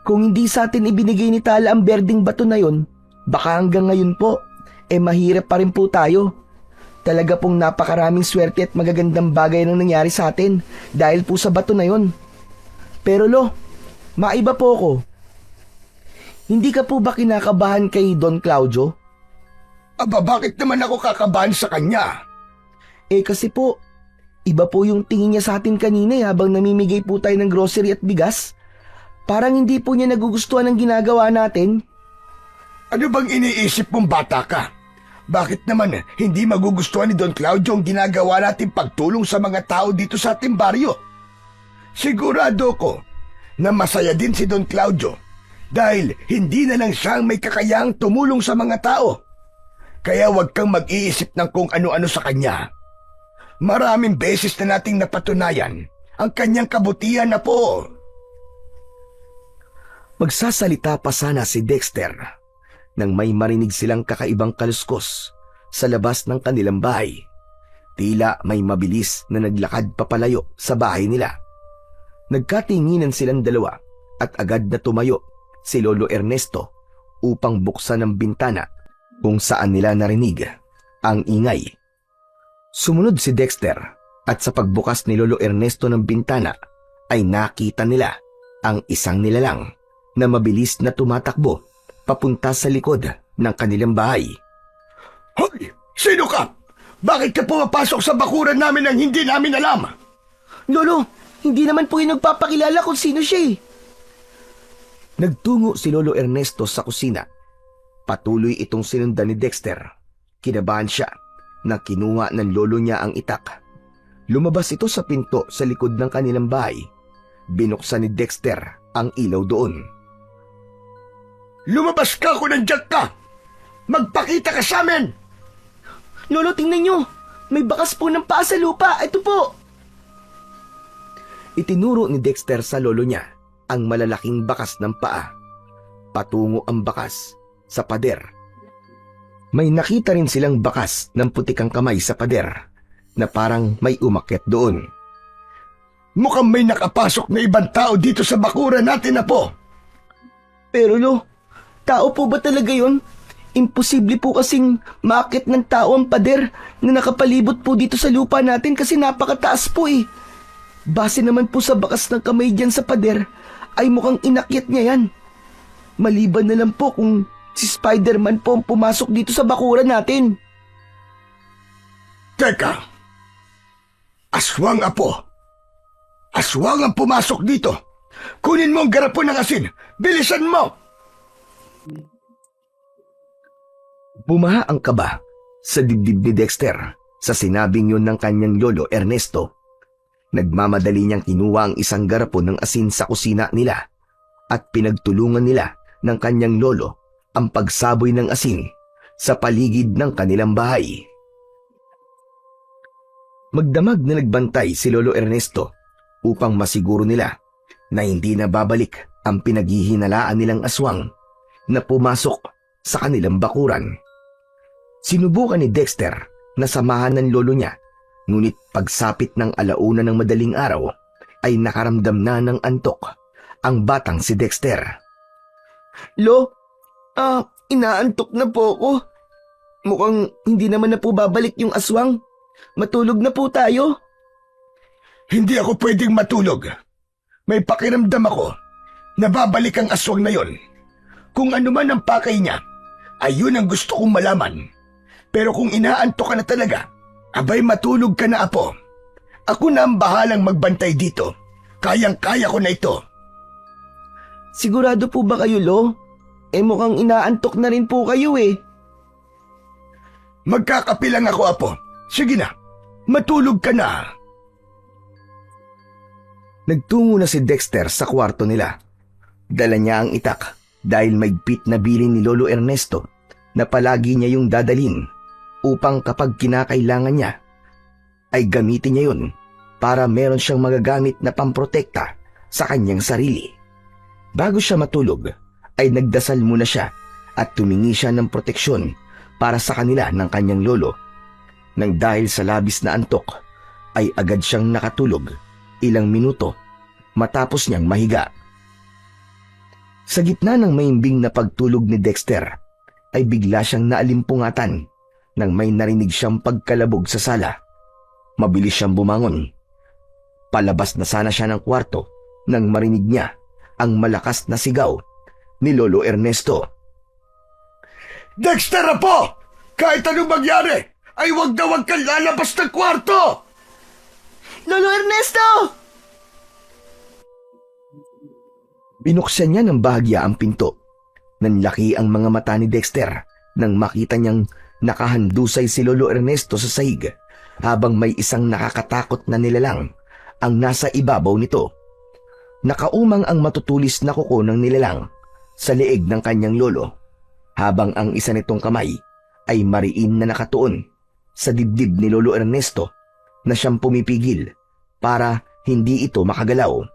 Kung hindi sa atin ibinigay ni Tala ang berdeng bato na yon, baka hanggang ngayon po, mahirap pa rin po tayo. Talaga pong napakaraming swerte at magagandang bagay na nangyari sa atin dahil po sa bato na yon. Pero Lo, maiba po ko. Hindi ka po ba kinakabahan kay Don Claudio? Aba, bakit naman ako kakabahan sa kanya? Kasi po, iba po yung tingin niya sa atin kanina habang namimigay po tayo ng grocery at bigas. Parang hindi po niya nagugustuhan ang ginagawa natin. Ano bang iniisip mong bata ka? Bakit naman hindi magugustuhan ni Don Claudio ang ginagawa natin pagtulong sa mga tao dito sa ating baryo? Sigurado ko na masaya din si Don Claudio dahil hindi na lang siyang may kakayahang tumulong sa mga tao. Kaya huwag kang mag-iisip ng kung ano-ano sa kanya. Maraming beses na nating napatunayan ang kanyang kabutihan na po. Magsasalita pa sana si Dexter nang may marinig silang kakaibang kaluskos sa labas ng kanilang bahay. Tila may mabilis na naglakad papalayo sa bahay nila. Nagkatinginan silang dalawa at agad na tumayo si Lolo Ernesto upang buksan ang bintana kung saan nila narinig ang ingay. Sumunod si Dexter at sa pagbukas ni Lolo Ernesto ng bintana ay nakita nila ang isang nilalang na mabilis na tumatakbo papunta sa likod ng kanilang bahay. Hoy! Sino ka? Bakit ka pumapasok sa bakuran namin nang hindi namin alam? Lolo, hindi naman po yung nagpapakilala kung sino siya eh. Nagtungo si Lolo Ernesto sa kusina. Patuloy itong sinundan ni Dexter. Kinabahan siya na kinuha ng lolo niya ang itak. Lumabas ito sa pinto sa likod ng kanilang bahay. Binuksan ni Dexter ang ilaw doon. Lumabas ka kung nandiyan ka! Magpakita ka sa amin! Lolo, tingnan nyo. May bakas po ng paa sa lupa. Ito po. Itinuro ni Dexter sa lolo niya ang malalaking bakas ng paa. Patungo ang bakas sa pader. May nakita rin silang bakas ng putikang kamay sa pader na parang may umakyat doon. Mukhang may nakapasok na ibang tao dito sa bakuran natin, Apo. Pero lo, tao po ba talaga yun? Imposible po kasing maakit ng tao ang pader na nakapalibot po dito sa lupa natin kasi napakataas po eh. Base naman po sa bakas ng kamay dyan sa pader ay mukhang inakyat niya yan. Maliban na lang po kung si Spider-Man po ang pumasok dito sa bakuran natin. Teka! Aswang, Apo! Aswang ang pumasok dito! Kunin mo ang garapon ng asin! Bilisan mo! Bumaha ang kaba sa dibdib ni Dexter sa sinabing yun ng kanyang lolo Ernesto. Nagmamadali niyang kinuha ang isang garapon ng asin sa kusina nila at pinagtulungan nila ng kanyang lolo ang pagsaboy ng asin sa paligid ng kanilang bahay. Magdamag na nagbantay si Lolo Ernesto upang masiguro nila na hindi na babalik ang pinaghihinalaan nilang aswang na pumasok sa kanilang bakuran. Sinubukan ni Dexter na samahan ng lolo niya, ngunit pagsapit ng alauna ng madaling araw ay nakaramdam na ng antok ang batang si Dexter. Lo, inaantok na po ako. Mukhang hindi naman na po babalik yung aswang. Matulog na po tayo. Hindi ako pwedeng matulog. May pakiramdam ako na babalik ang aswang na yon. Kung ano man ang pakay niya, ayun ang gusto kong malaman. Pero kung inaantok ka na talaga, abay matulog ka na, Apo. Ako na ang bahalang magbantay dito. Kayang-kaya ko na ito. Sigurado po ba kayo, Lo? Mukhang inaantok na rin po kayo eh. Magkakape lang ako, Apo. Sige na, matulog ka na. Nagtungo na si Dexter sa kwarto nila. Dala niya ang itak dahil maigpit na bilin ni Lolo Ernesto na palagi niya yung dadalhin upang kapag kinakailangan niya ay gamitin niya yun para meron siyang magagamit na pamprotekta sa kanyang sarili. Bago siya matulog ay nagdasal muna siya at tumingi siya ng proteksyon para sa kanila ng kanyang lolo. Nang dahil sa labis na antok ay agad siyang nakatulog ilang minuto matapos niyang mahiga. Sa gitna ng maimbing na pagtulog ni Dexter ay bigla siyang naalimpungatan nang may narinig siyang pagkalabog sa sala. Mabilis siyang bumangon. Palabas na sana siya ng kwarto nang marinig niya ang malakas na sigaw ni Lolo Ernesto. Dexter, Apo! Kahit anong mangyari, ay wag na wag kang lalabas ng kwarto! Lolo Ernesto! Binuksan niya ng bahagya ang pinto. Nanlaki ang mga mata ni Dexter nang makita niyang nakahandusay si Lolo Ernesto sa sahig habang may isang nakakatakot na nilalang ang nasa ibabaw nito. Nakaumang ang matutulis na kuko ng nilalang sa leeg ng kanyang lolo habang ang isa nitong kamay ay mariin na nakatuon sa dibdib ni Lolo Ernesto na siyang pumipigil para hindi ito makagalaw.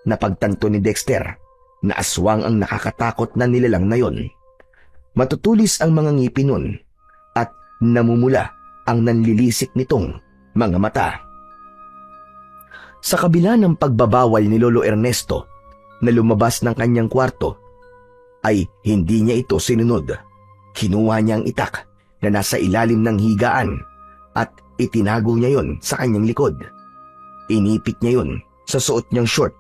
Napagtanto ni Dexter na aswang ang nakakatakot na nilalang na yon. Matutulis ang mga ngipin nun at namumula ang nanlilisik nitong mga mata. Sa kabila ng pagbabawal ni Lolo Ernesto na lumabas ng kanyang kwarto, ay hindi niya ito sinunod. Kinuha niya ang itak na nasa ilalim ng higaan at itinago niya yon sa kanyang likod. Inipit niya yon sa suot niyang short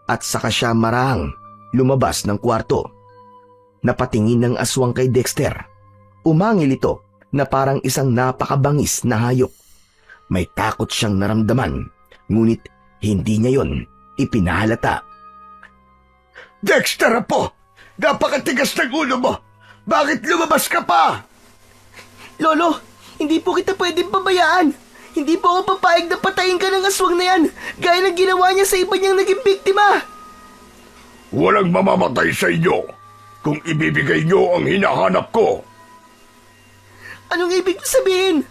at saka siya marahang lumabas ng kwarto. Napatingin ng aswang kay Dexter. Umangil ito na parang isang napakabangis na hayop. May takot siyang naramdaman, ngunit hindi niya yon ipinahalata. Dexter, apo! Napakatigas ng ulo mo! Bakit lumabas ka pa? Lolo, hindi po kita pwedeng pabayaan. Hindi po ako papayag na patayin ka ng aswang na yan, gaya ng ginawa niya sa iba niyang naging biktima. Walang mamamatay sa inyo kung ibibigay niyo ang hinahanap ko. Anong ibig sabihin?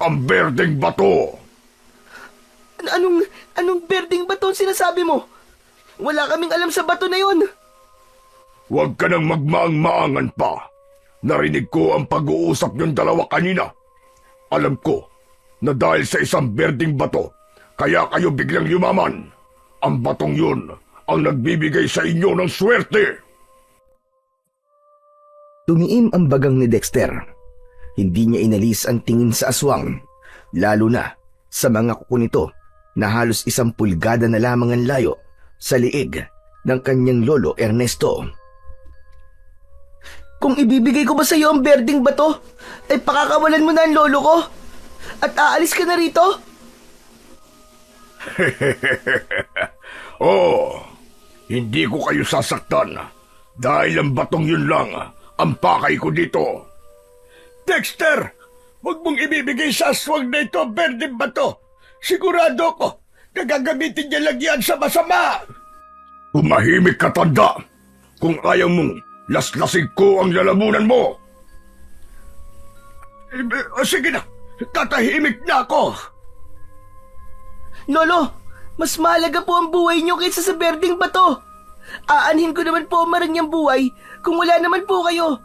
Ang berdeng bato. Anong berdeng bato ang sinasabi mo? Wala kaming alam sa bato na yon. Huwag ka nang magmaang-maangan pa. Narinig ko ang pag-uusap niyong dalawa kanina. Alam ko na dahil sa isang berdeng bato, kaya kayo biglang yumaman. Ang batong yun ang nagbibigay sa inyo ng swerte. Tumiim ang bagang ni Dexter. Hindi niya inalis ang tingin sa aswang, lalo na sa mga kuko nito na halos 1 pulgada na lamang ang layo sa liig ng kanyang lolo Ernesto. Kung ibibigay ko ba sa iyo ang berdeng bato, ay pakakawalan mo na ang lolo ko? At aalis ka na rito? Oh, hindi ko kayo sasaktan dahil ang batong yun lang ang pakay ko dito. Dexter, huwag mong ibibigay sa aswang na ito ang berdeng bato. Sigurado ko na gagamitin niya lang yan sa masama. Umahimik ka, tanda. Kung ayaw mong laslasig ko ang lalamunan mo. Sige na, tatahimik na ako. Lolo, mas mahalaga po ang buhay niyo kaysa sa berdeng bato. Aanhin ko naman po ang maranyang buhay kung wala naman po kayo.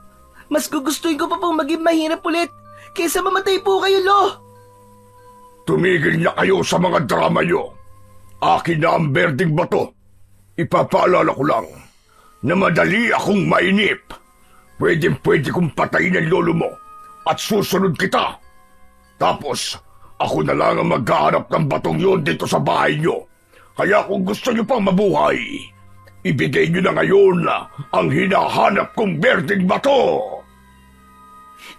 Mas gugustuhin ko pa pong maging mahirap ulit kaysa mamatay po kayo, Lo. Tumigil na kayo sa mga drama nyo. Akin na ang berdeng bato. Ipapaalala ko lang na madali akong mainip. Pwede kong patayin ang lolo mo at susunod kita. Tapos, ako na lang ang maghahanap ng batong yun dito sa bahay nyo. Kaya kung gusto nyo pang mabuhay, ibigay nyo na ngayon ang hinahanap kong berdeng bato.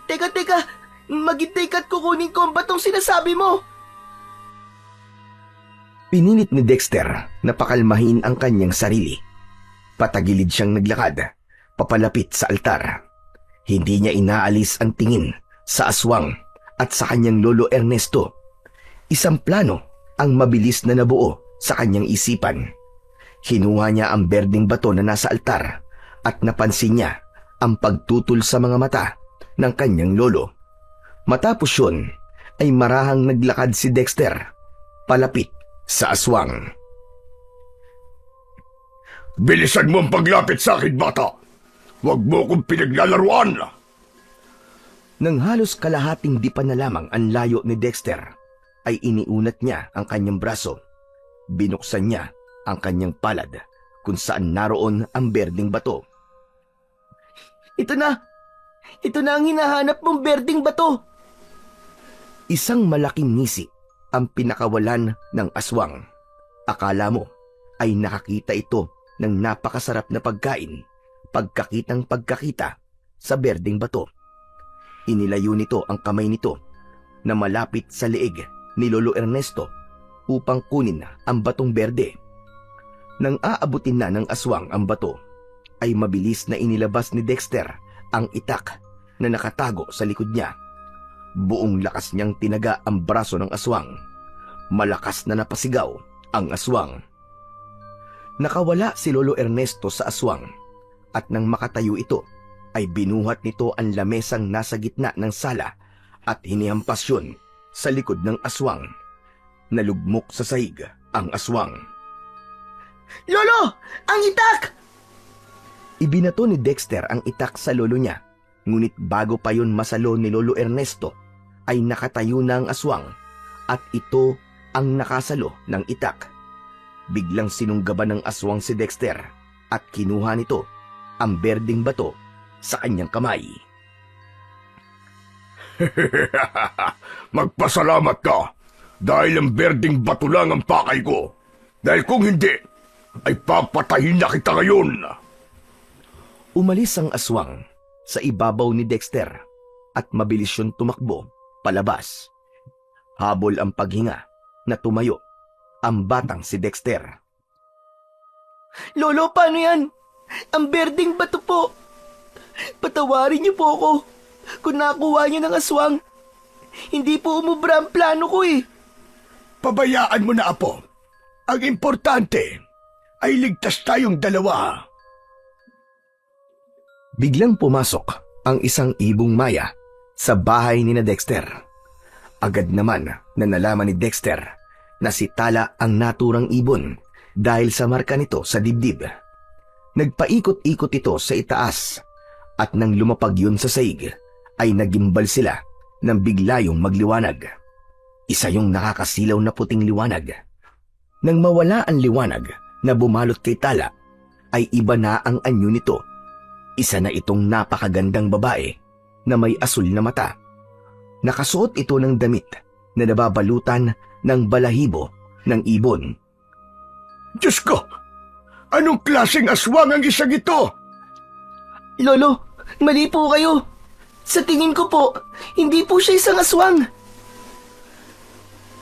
Teka, maghintay ka't kukunin ko ang batong sinasabi mo. Pinilit ni Dexter na pakalmahin ang kanyang sarili. Patagilid siyang naglakad, papalapit sa altar. Hindi niya inaalis ang tingin sa aswang at sa kanyang lolo Ernesto. Isang plano ang mabilis na nabuo sa kanyang isipan. Hinuha niya ang berdeng bato na nasa altar at napansin niya ang pagtutol sa mga mata ng kanyang lolo. Matapos yun, ay marahang naglakad si Dexter palapit sa aswang. Bilisan mo ang paglapit sa akin, bata. Huwag mo akong pinaglalaruan. Nang halos kalahating di pa na lamang ang layo ni Dexter, ay iniunat niya ang kanyang braso. Binuksan niya ang kanyang palad kung saan naroon ang berdeng bato. Ito na ang hinahanap mong berdeng bato. Isang malaking ngisi ang pinakawalan ng aswang. Akala mo ay nakakita ito ng napakasarap na pagkain, pagkakita sa berdeng bato. Inilayo nito ang kamay nito na malapit sa leeg ni Lolo Ernesto upang kunin ang batong berde. Nang aabutin na ng aswang ang bato, ay mabilis na inilabas ni Dexter ang itak na nakatago sa likod niya. Buong lakas niyang tinaga ang braso ng aswang. Malakas na napasigaw ang aswang. Nakawala si Lolo Ernesto sa aswang at nang makatayo ito, ay binuhat nito ang lamesang nasa gitna ng sala at hinihampas yun sa likod ng aswang. Nalugmok sa sahig ang aswang. Lolo! Ang itak! Ibinato ni Dexter ang itak sa lolo niya, ngunit bago pa yun masalo ni Lolo Ernesto, ay nakatayo na ang aswang at ito ang nakasalo ng itak. Biglang sinunggaban ng aswang si Dexter at kinuha nito ang berdeng bato sa kanyang kamay. Magpasalamat ka dahil ang berdeng bato lang ang pakay ko. Dahil kung hindi, ay papatayin na kita ngayon. Umalis ang aswang sa ibabaw ni Dexter at mabilis yun tumakbo palabas. Habol ang paghinga na tumayo ang batang si Dexter. Lolo, paano yan? Ang berdeng bato po. Patawarin niyo po ako kung nakuha niyo ng aswang. Hindi po umubra ang plano ko eh. Pabayaan mo na, Apo. Ang importante ay ligtas tayong dalawa. Biglang pumasok ang isang ibong maya sa bahay ni na Dexter. Agad naman na nalaman ni Dexter na si Tala ang naturang ibon dahil sa marka nito sa dibdib. Nagpaikot-ikot ito sa itaas at nang lumapag yun sa saig ay nagimbal sila nang biglayong magliwanag. Isa yung nakakasilaw na puting liwanag. Nang mawala ang liwanag na bumalot kay Tala ay iba na ang anyo nito. Isa na itong napakagandang babae na may asul na mata. Nakasuot ito ng damit na nababalutan ng balahibo ng ibon. Diyos ko! Anong klaseng aswang ang isang ito? Lolo, mali po kayo. Sa tingin ko po, hindi po siya isang aswang.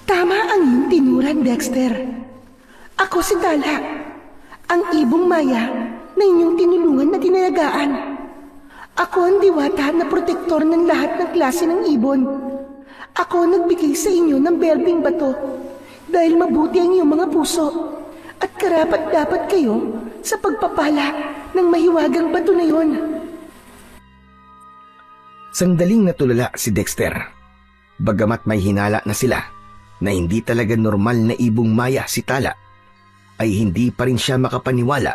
Tama ang iyong tinuran, Dexter. Ako si Tala, ang ibong maya na inyong tinulungan na tinalagaan. Ako ang diwata na protektor ng lahat ng klase ng ibon. Ako ang nagbigay sa inyo ng berbing bato dahil mabuti ang iyong mga puso at karapat-dapat kayo sa pagpapala ng mahiwagang bato na yon. Sandaling natulala si Dexter. Bagamat may hinala na sila na hindi talaga normal na ibong maya si Tala, ay hindi pa rin siya makapaniwala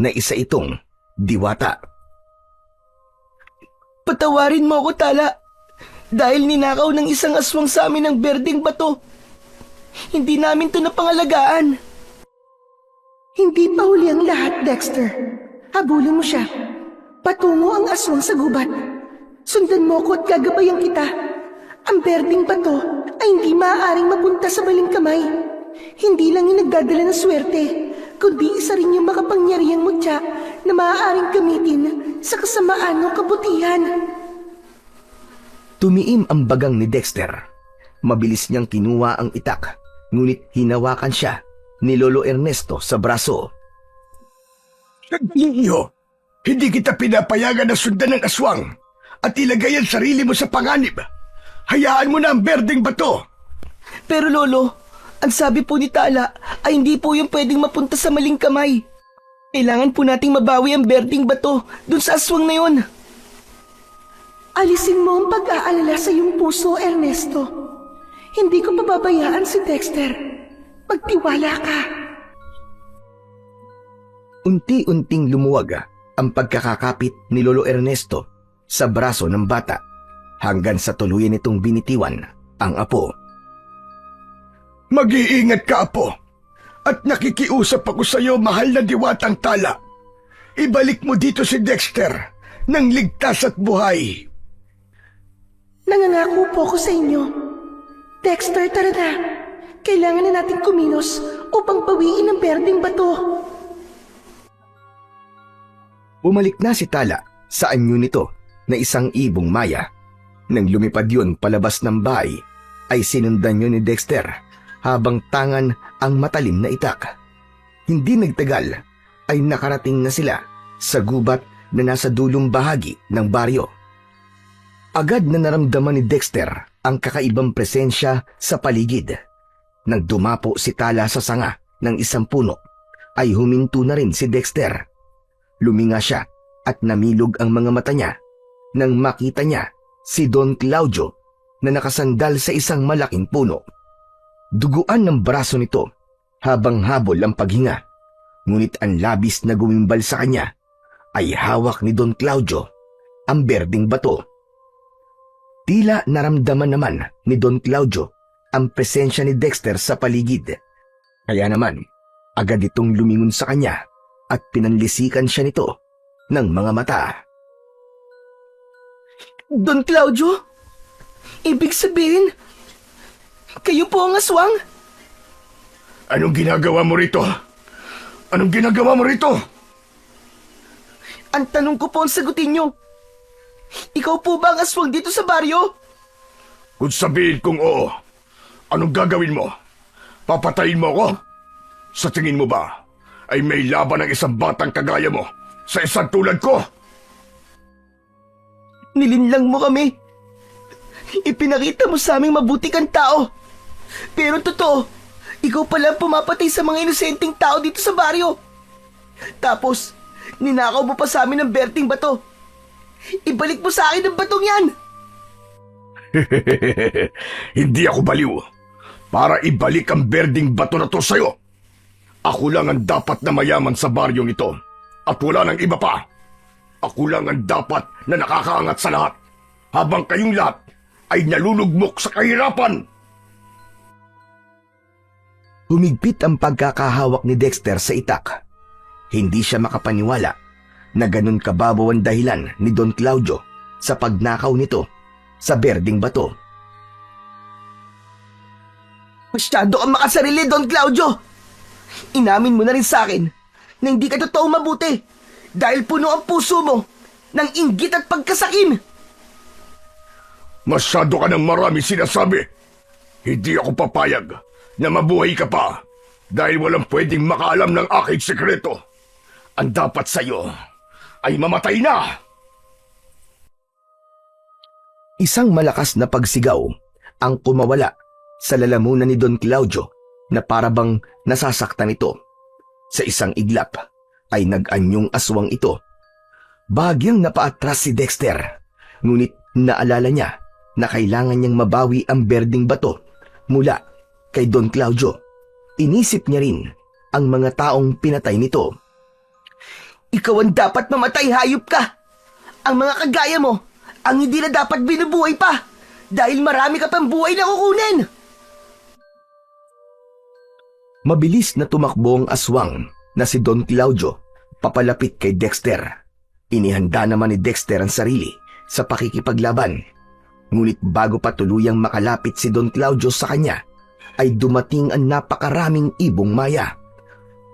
na isa itong diwata. Patawarin mo ako, Tala. Dahil ninakaw ng isang aswang sa amin ng berdeng bato. Hindi namin to napangalagaan. Hindi pa huli ang lahat, Dexter. Habulin mo siya. Patungo ang aswang sa gubat. Sundan mo ko at gagabayan kita. Ang berdeng bato ay hindi maaaring mapunta sa maling kamay. Hindi lang yung nagdadala ng swerte, kundi isa rin yung makapangyarihang mutya na maaaring gamitin sa kasamaan o kabutihan. Tumiim ang bagang ni Dexter. Mabilis niyang kinuha ang itak, ngunit hinawakan siya ni Lolo Ernesto sa braso. Ninyo, hindi kita pinapayagan na sundan ng aswang at ilagay ang sarili mo sa panganib. Hayaan mo na ang berdeng bato. Pero Lolo, ang sabi po ni Tala ay hindi po yung pwedeng mapunta sa maling kamay. Kailangan po nating mabawi ang berdeng bato dun sa aswang na yon. Alisin mo ang pag-aalala sa iyong puso, Ernesto. Hindi ko pababayaan si Dexter. Magtiwala ka. Unti-unting lumuwag ang pagkakakapit ni Lolo Ernesto sa braso ng bata hanggang sa tuluyan nitong binitiwan ang apo. Mag-iingat ka, Apo. At nakikiusap ako sa iyo, mahal na diwatang Tala. Ibalik mo dito si Dexter ng ligtas at buhay. Nangangako po ako sa inyo. Dexter, tara na. Kailangan na natin kumilos upang bawiin ang berdeng bato. Bumalik na si Tala sa anyo nito na isang ibong maya. Nang lumipad yun palabas ng bahay, ay sinundan yun ni Dexter habang tangan ang matalim na itak. Hindi nagtagal ay nakarating na sila sa gubat na nasa dulong bahagi ng baryo. Agad na naramdaman ni Dexter ang kakaibang presensya sa paligid. Nang dumapo si Tala sa sanga ng isang puno, ay huminto na rin si Dexter. Luminga siya at namilog ang mga mata niya nang makita niya si Don Claudio na nakasandal sa isang malaking puno. Duguan ng braso nito habang habol ang paghinga, ngunit ang labis na gumimbal sa kanya ay hawak ni Don Claudio ang berdeng bato. Tila naramdaman naman ni Don Claudio ang presensya ni Dexter sa paligid. Kaya naman, agad itong lumingon sa kanya at pinanlisikan siya nito ng mga mata. Don Claudio? Ibig sabihin, kayo po ang aswang? Anong ginagawa mo rito? Anong ginagawa mo rito? Ang tanong ko po ang sagutin nyo. Ikaw po ba ang aswang dito sa baryo? Kung sabihin kong oo, anong gagawin mo? Papatayin mo ako? Sa tingin mo ba, ay may laban ng isang batang kagaya mo sa isang tulad ko? Nilinlang mo kami. Ipinakita mo sa aming mabuti kang tao. Pero totoo, ikaw pala ang pumapatay sa mga inosenteng tao dito sa baryo. Tapos, ninakaw mo pa sa amin ng berting bato. Ibalik mo sa akin ang batong yan. Hindi ako baliw para ibalik ang berding bato na to sa'yo. Ako lang ang dapat na mayaman sa baryong ito at wala nang iba pa. Ako lang ang dapat na nakakaangat sa lahat habang kayong lahat ay nalulugmok sa kahirapan. Humigpit ang pagkakahawak ni Dexter sa itak. Hindi siya makapaniwala na ganun kababaw ang dahilan ni Don Claudio sa pagnakaw nito sa berding bato. Masyado kang makasarili, Don Claudio. Inamin mo na rin sa akin na hindi ka totoong mabuti dahil puno ang puso mo ng inggit at pagkasakim. Masyado ka ng marami sinasabi. Hindi ako papayag na mabuhay ka pa dahil walang pwedeng makaalam ng aking sekreto. Ang dapat sa'yo ay mamatay na. Isang malakas na pagsigaw ang kumawala sa lalamunan ni Don Claudio na parabang nasasaktan ito. Sa isang iglap ay nag-anyong aswang ito. Bahagyang napaatras si Dexter, ngunit naalala niya na kailangan niyang mabawi ang berding bato mula kay Don Claudio. Inisip niya rin ang mga taong pinatay nito. Ikaw ang dapat mamatay, hayop ka. Ang mga kagaya mo ang hindi na dapat binubuhay pa dahil marami ka pang buhay na kukunin. Mabilis na tumakbo ang aswang na si Don Claudio papalapit kay Dexter. Inihanda naman ni Dexter ang sarili sa pakikipaglaban. Ngunit bago pa tuluyang makalapit si Don Claudio sa kanya, ay dumating ang napakaraming ibong maya.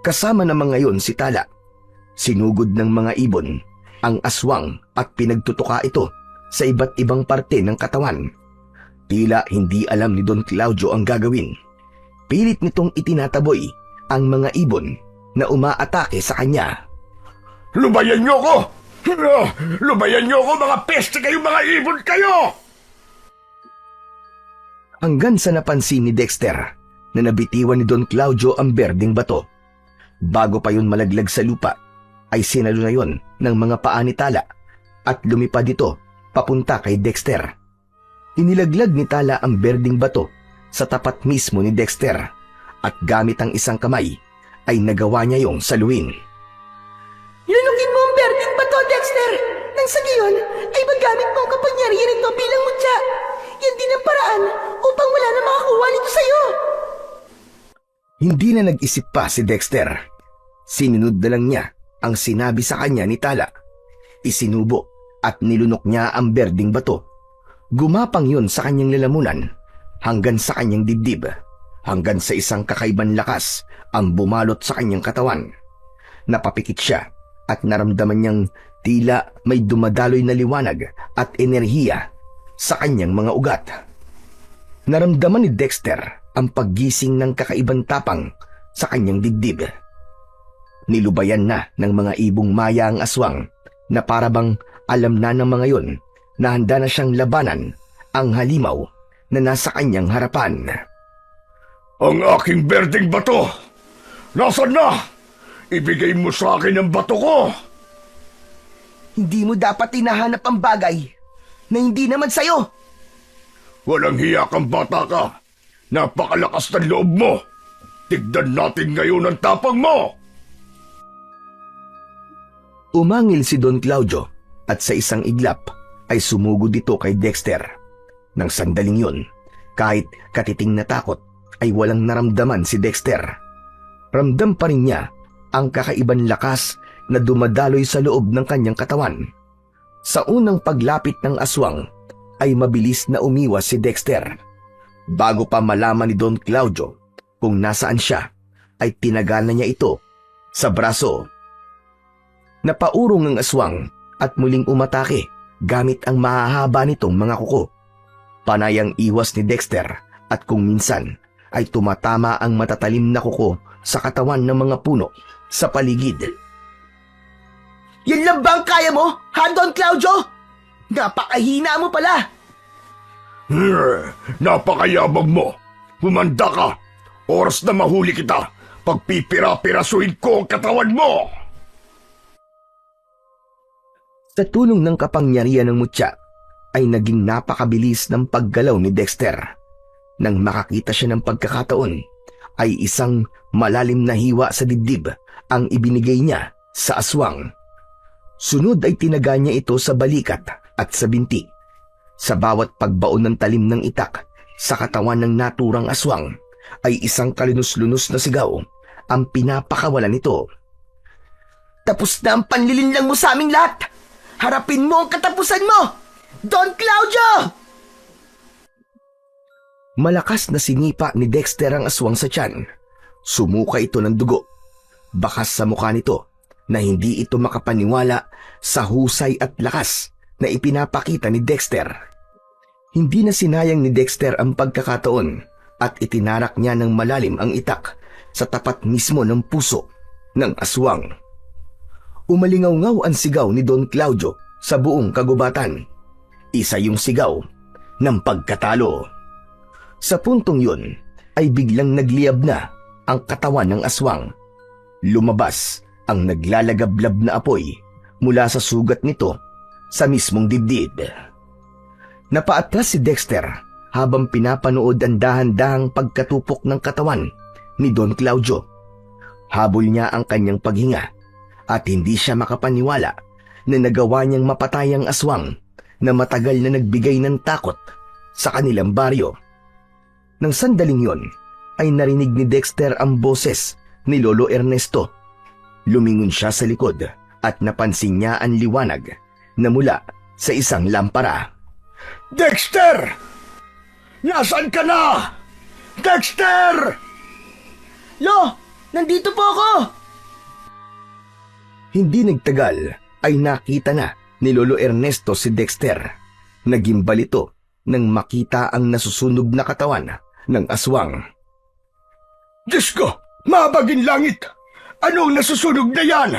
Kasama naman ngayon si Tala. Sinugod ng mga ibon ang aswang at pinagtutuka ito sa iba't ibang parte ng katawan. Tila hindi alam ni Don Claudio ang gagawin. Pilit nitong itinataboy ang mga ibon na umaatake sa kanya. Lubayan niyo ko! Lubayan niyo ko, mga peste kayo, mga ibon kayo! Hanggang sa napansin ni Dexter na nabitiwan ni Don Claudio ang berdeng bato. Bago pa yun malaglag sa lupa, ay sinalo na yun ng mga paa ni Tala at lumipad ito papunta kay Dexter. Inilaglag ni Tala ang berdeng bato sa tapat mismo ni Dexter at gamit ang isang kamay ay nagawa niya yung saluin. Lunukin mo ang berdeng bato, Dexter! Nang sa gayon ay magamit mo ang kapangyarihan nito bilang mutya. Yan din ang paraan upang wala na makakuha nito sa'yo. Hindi na nag-isip pa si Dexter. Sinunod na lang niya ang sinabi sa kanya ni Tala. Isinubo at nilunok niya ang berdeng bato. Gumapang yun sa kanyang lalamunan hanggang sa kanyang dibdib, hanggang sa isang kakaibang lakas ang bumalot sa kanyang katawan. Napapikit siya at naramdaman niyang tila may dumadaloy na liwanag at enerhiya sa kanyang mga ugat. Naramdaman ni Dexter ang paggising ng kakaibang tapang sa kanyang dibdib. Nilubayan na ng mga ibong maya ang aswang na parabang alam na ng mga yon na handa na siyang labanan ang halimaw na nasa kanyang harapan. Ang aking berdeng bato! Nasaan na? Ibigay mo sa akin ang bato ko! Hindi mo dapat hinahanap ang bagay na hindi naman sa'yo. Walang hiya kang bata ka. Napakalakas ng loob mo. Tignan natin ngayon ang tapang mo! Umangil si Don Claudio at sa isang iglap ay sumugod dito kay Dexter. Nang sandaling yun, kahit katiting na takot ay walang naramdaman si Dexter. Ramdam pa rin niya ang kakaibang lakas na dumadaloy sa loob ng kanyang katawan. Sa unang paglapit ng aswang ay mabilis na umiwas si Dexter. Bago pa malaman ni Don Claudio kung nasaan siya, ay tinagana niya ito sa braso. Napaurong ang aswang at muling umatake gamit ang mahahaba nitong mga kuko. Panayang iwas ni Dexter at kung minsan ay tumatama ang matatalim na kuko sa katawan ng mga puno sa paligid. Yan lang ba ang kaya mo, ha, Don Claudio? Napakahina mo pala! Napakayabang mo. Humanda ka. Oras na mahuli kita. Pagpipira-pirasuhin ko ang katawan mo. Sa tulong ng kapangyarihan ng mutya, ay naging napakabilis ng paggalaw ni Dexter. Nang makakita siya ng pagkakataon, ay isang malalim na hiwa sa dibdib ang ibinigay niya sa aswang. Sunod ay tinaga niya ito sa balikat at sa binti. Sa bawat pagbaon ng talim ng itak sa katawan ng naturang aswang, ay isang kalinus-lunus na sigaw ang pinapakawalan nito. Tapos na ang panlilinlang mo sa aming lahat! Harapin mo ang katapusan mo! Don Claudio! Malakas na sinipa ni Dexter ang aswang sa tiyan. Sumuka ito ng dugo. Bakas sa mukha nito na hindi ito makapaniwala sa husay at lakas na ipinapakita ni Dexter. Hindi na sinayang ni Dexter ang pagkakataon at itinarak niya ng malalim ang itak sa tapat mismo ng puso ng aswang. Umalingaw-ngaw ang sigaw ni Don Claudio sa buong kagubatan. Isa yung sigaw ng pagkatalo. Sa puntong yun ay biglang nagliyab na ang katawan ng aswang. Lumabas ang naglalagablab na apoy mula sa sugat nito sa mismong dibdib. Napaatras si Dexter habang pinapanood ang dahan-dahang pagkatupok ng katawan ni Don Claudio. Habol niya ang kanyang paghinga at hindi siya makapaniwala na nagawa niyang mapatay ang aswang na matagal na nagbigay ng takot sa kanilang baryo. Nang sandaling yon ay narinig ni Dexter ang boses ni Lolo Ernesto. Lumingon siya sa likod at napansin niya ang liwanag na mula sa isang lampara. Dexter! Nasaan ka na? Dexter! Lo! Nandito po ako! Hindi nagtagal ay nakita na ni Lolo Ernesto si Dexter. Nagimbal ito nang makita ang nasusunog na katawan ng aswang. Diyos ko! Mabaging langit! Anong nasusunog na yan?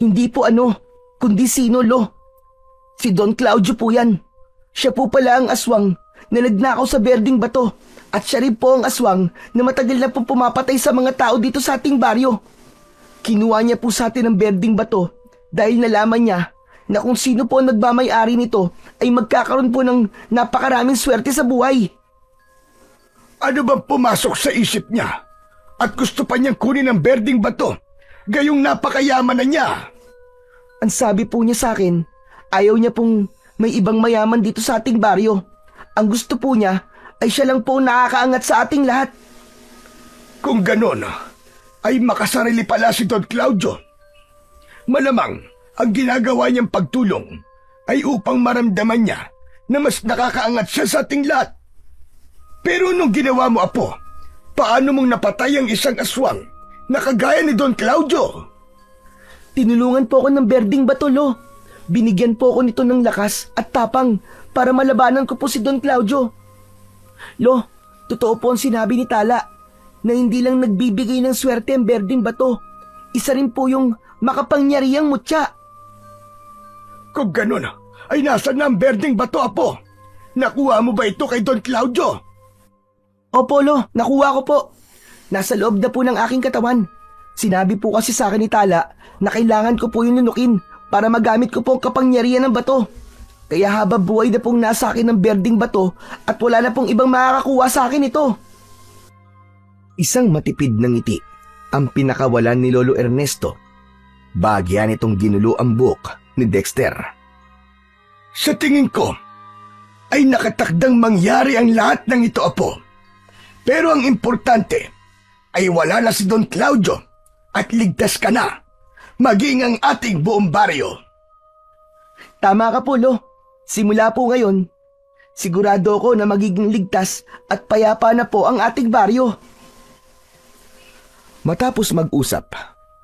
Hindi po ano, kundi sino, Lo? Si Don Claudio po yan. Siya po pala ang aswang na nagnakaw sa berding bato. At siya rin po ang aswang na matagal na po pumapatay sa mga tao dito sa ating baryo. Kinuha niya po sa atin ang berding bato dahil nalaman niya na kung sino po ang nagmamay-ari nito ay magkakaroon po ng napakaraming swerte sa buhay. Ano bang pumasok sa isip niya? At gusto pa niyang kunin ang berding bato, gayong napakayaman na niya. Ang sabi po niya sa akin, ayaw niya pong may ibang mayaman dito sa ating baryo. Ang gusto po niya ay siya lang po nakakaangat sa ating lahat. Kung ganon, ay makasarili pala si Don Claudio. Malamang ang ginagawa niyang pagtulong ay upang maramdaman niya na mas nakakaangat siya sa ating lahat. Pero nung ginawa mo, Apo, paano mong napatay ang isang aswang na kagaya ni Don Claudio? Tinulungan po ako ng berding bato, Lo. Binigyan po ako nito ng lakas at tapang para malabanan ko po si Don Claudio. Lo, totoo po ang sinabi ni Tala na hindi lang nagbibigay ng swerte ang berding bato. Isa rin po yung makapangyarihang mutya. Kung ganon, ay nasan na ang berding bato, Apo? Nakuha mo ba ito kay Don Claudio? Opo, Lo, nakuha ko po. Nasa loob na po ng aking katawan. Sinabi po kasi sa akin ni Tala na kailangan ko po yung nunukin para magamit ko po ang kapangyarihan ng bato. Kaya habang buhay na pong nasa akin ng berding bato at wala na pong ibang makakakuha sa akin ito. Isang matipid na ngiti ang pinakawalan ni Lolo Ernesto. Bahagya nitong ginulo ang buhok ni Dexter. Sa tingin ko, ay nakatakdang mangyari ang lahat ng ito, Apo. Pero ang importante ay wala na si Don Claudio at ligtas ka na, maging ang ating buong baryo. Tama ka po, Lo. Simula po ngayon, sigurado ko na magiging ligtas at payapa na po ang ating baryo. Matapos mag-usap,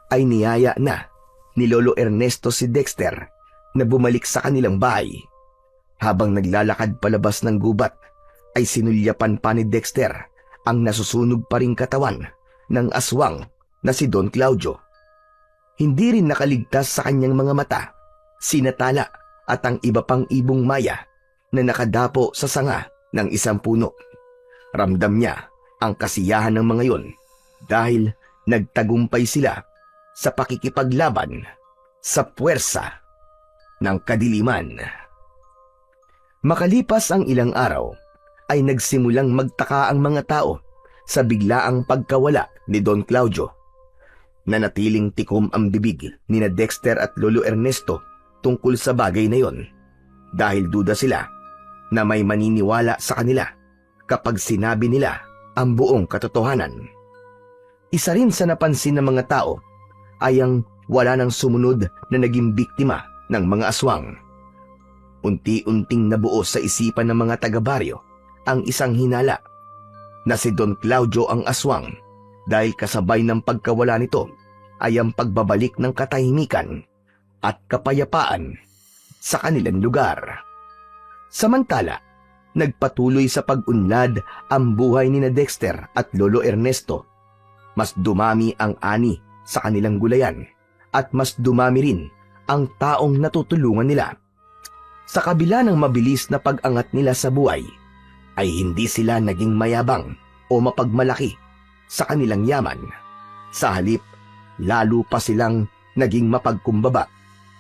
ay niyaya na ni Lolo Ernesto si Dexter na bumalik sa kanilang bahay. Habang naglalakad palabas ng gubat, ay sinulyapan pa ni Dexter ang nasusunog pa ring katawan ng aswang na si Don Claudio. Hindi rin nakaligtas sa kanyang mga mata sina Tala at ang iba pang ibong maya na nakadapo sa sanga ng isang puno. Ramdam niya ang kasiyahan ng mga yon dahil nagtagumpay sila sa pakikipaglaban sa puwersa ng kadiliman. Makalipas ang ilang araw, ay nagsimulang magtaka ang mga tao sa biglaang pagkawala ni Don Claudio. Nanatiling tikom ang bibig ni na Dexter at Lolo Ernesto tungkol sa bagay na yon dahil duda sila na may maniniwala sa kanila kapag sinabi nila ang buong katotohanan. Isa rin sa napansin ng mga tao ay ang wala nang sumunod na naging biktima ng mga aswang. Unti-unting nabuo sa isipan ng mga taga-baryo ang isang hinala na si Don Claudio ang aswang dahil kasabay ng pagkawala nito ay ang pagbabalik ng katahimikan at kapayapaan sa kanilang lugar. Samantala, nagpatuloy sa pag-unlad ang buhay ni na Dexter at Lolo Ernesto. Mas dumami ang ani sa kanilang gulayan at mas dumami rin ang taong natutulungan nila. Sa kabila ng mabilis na pag-angat nila sa buhay, ay hindi sila naging mayabang o mapagmalaki sa kanilang yaman. Sa halip, lalo pa silang naging mapagkumbaba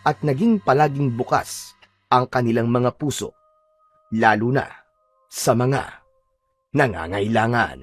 at naging palaging bukas ang kanilang mga puso, lalo na sa mga nangangailangan.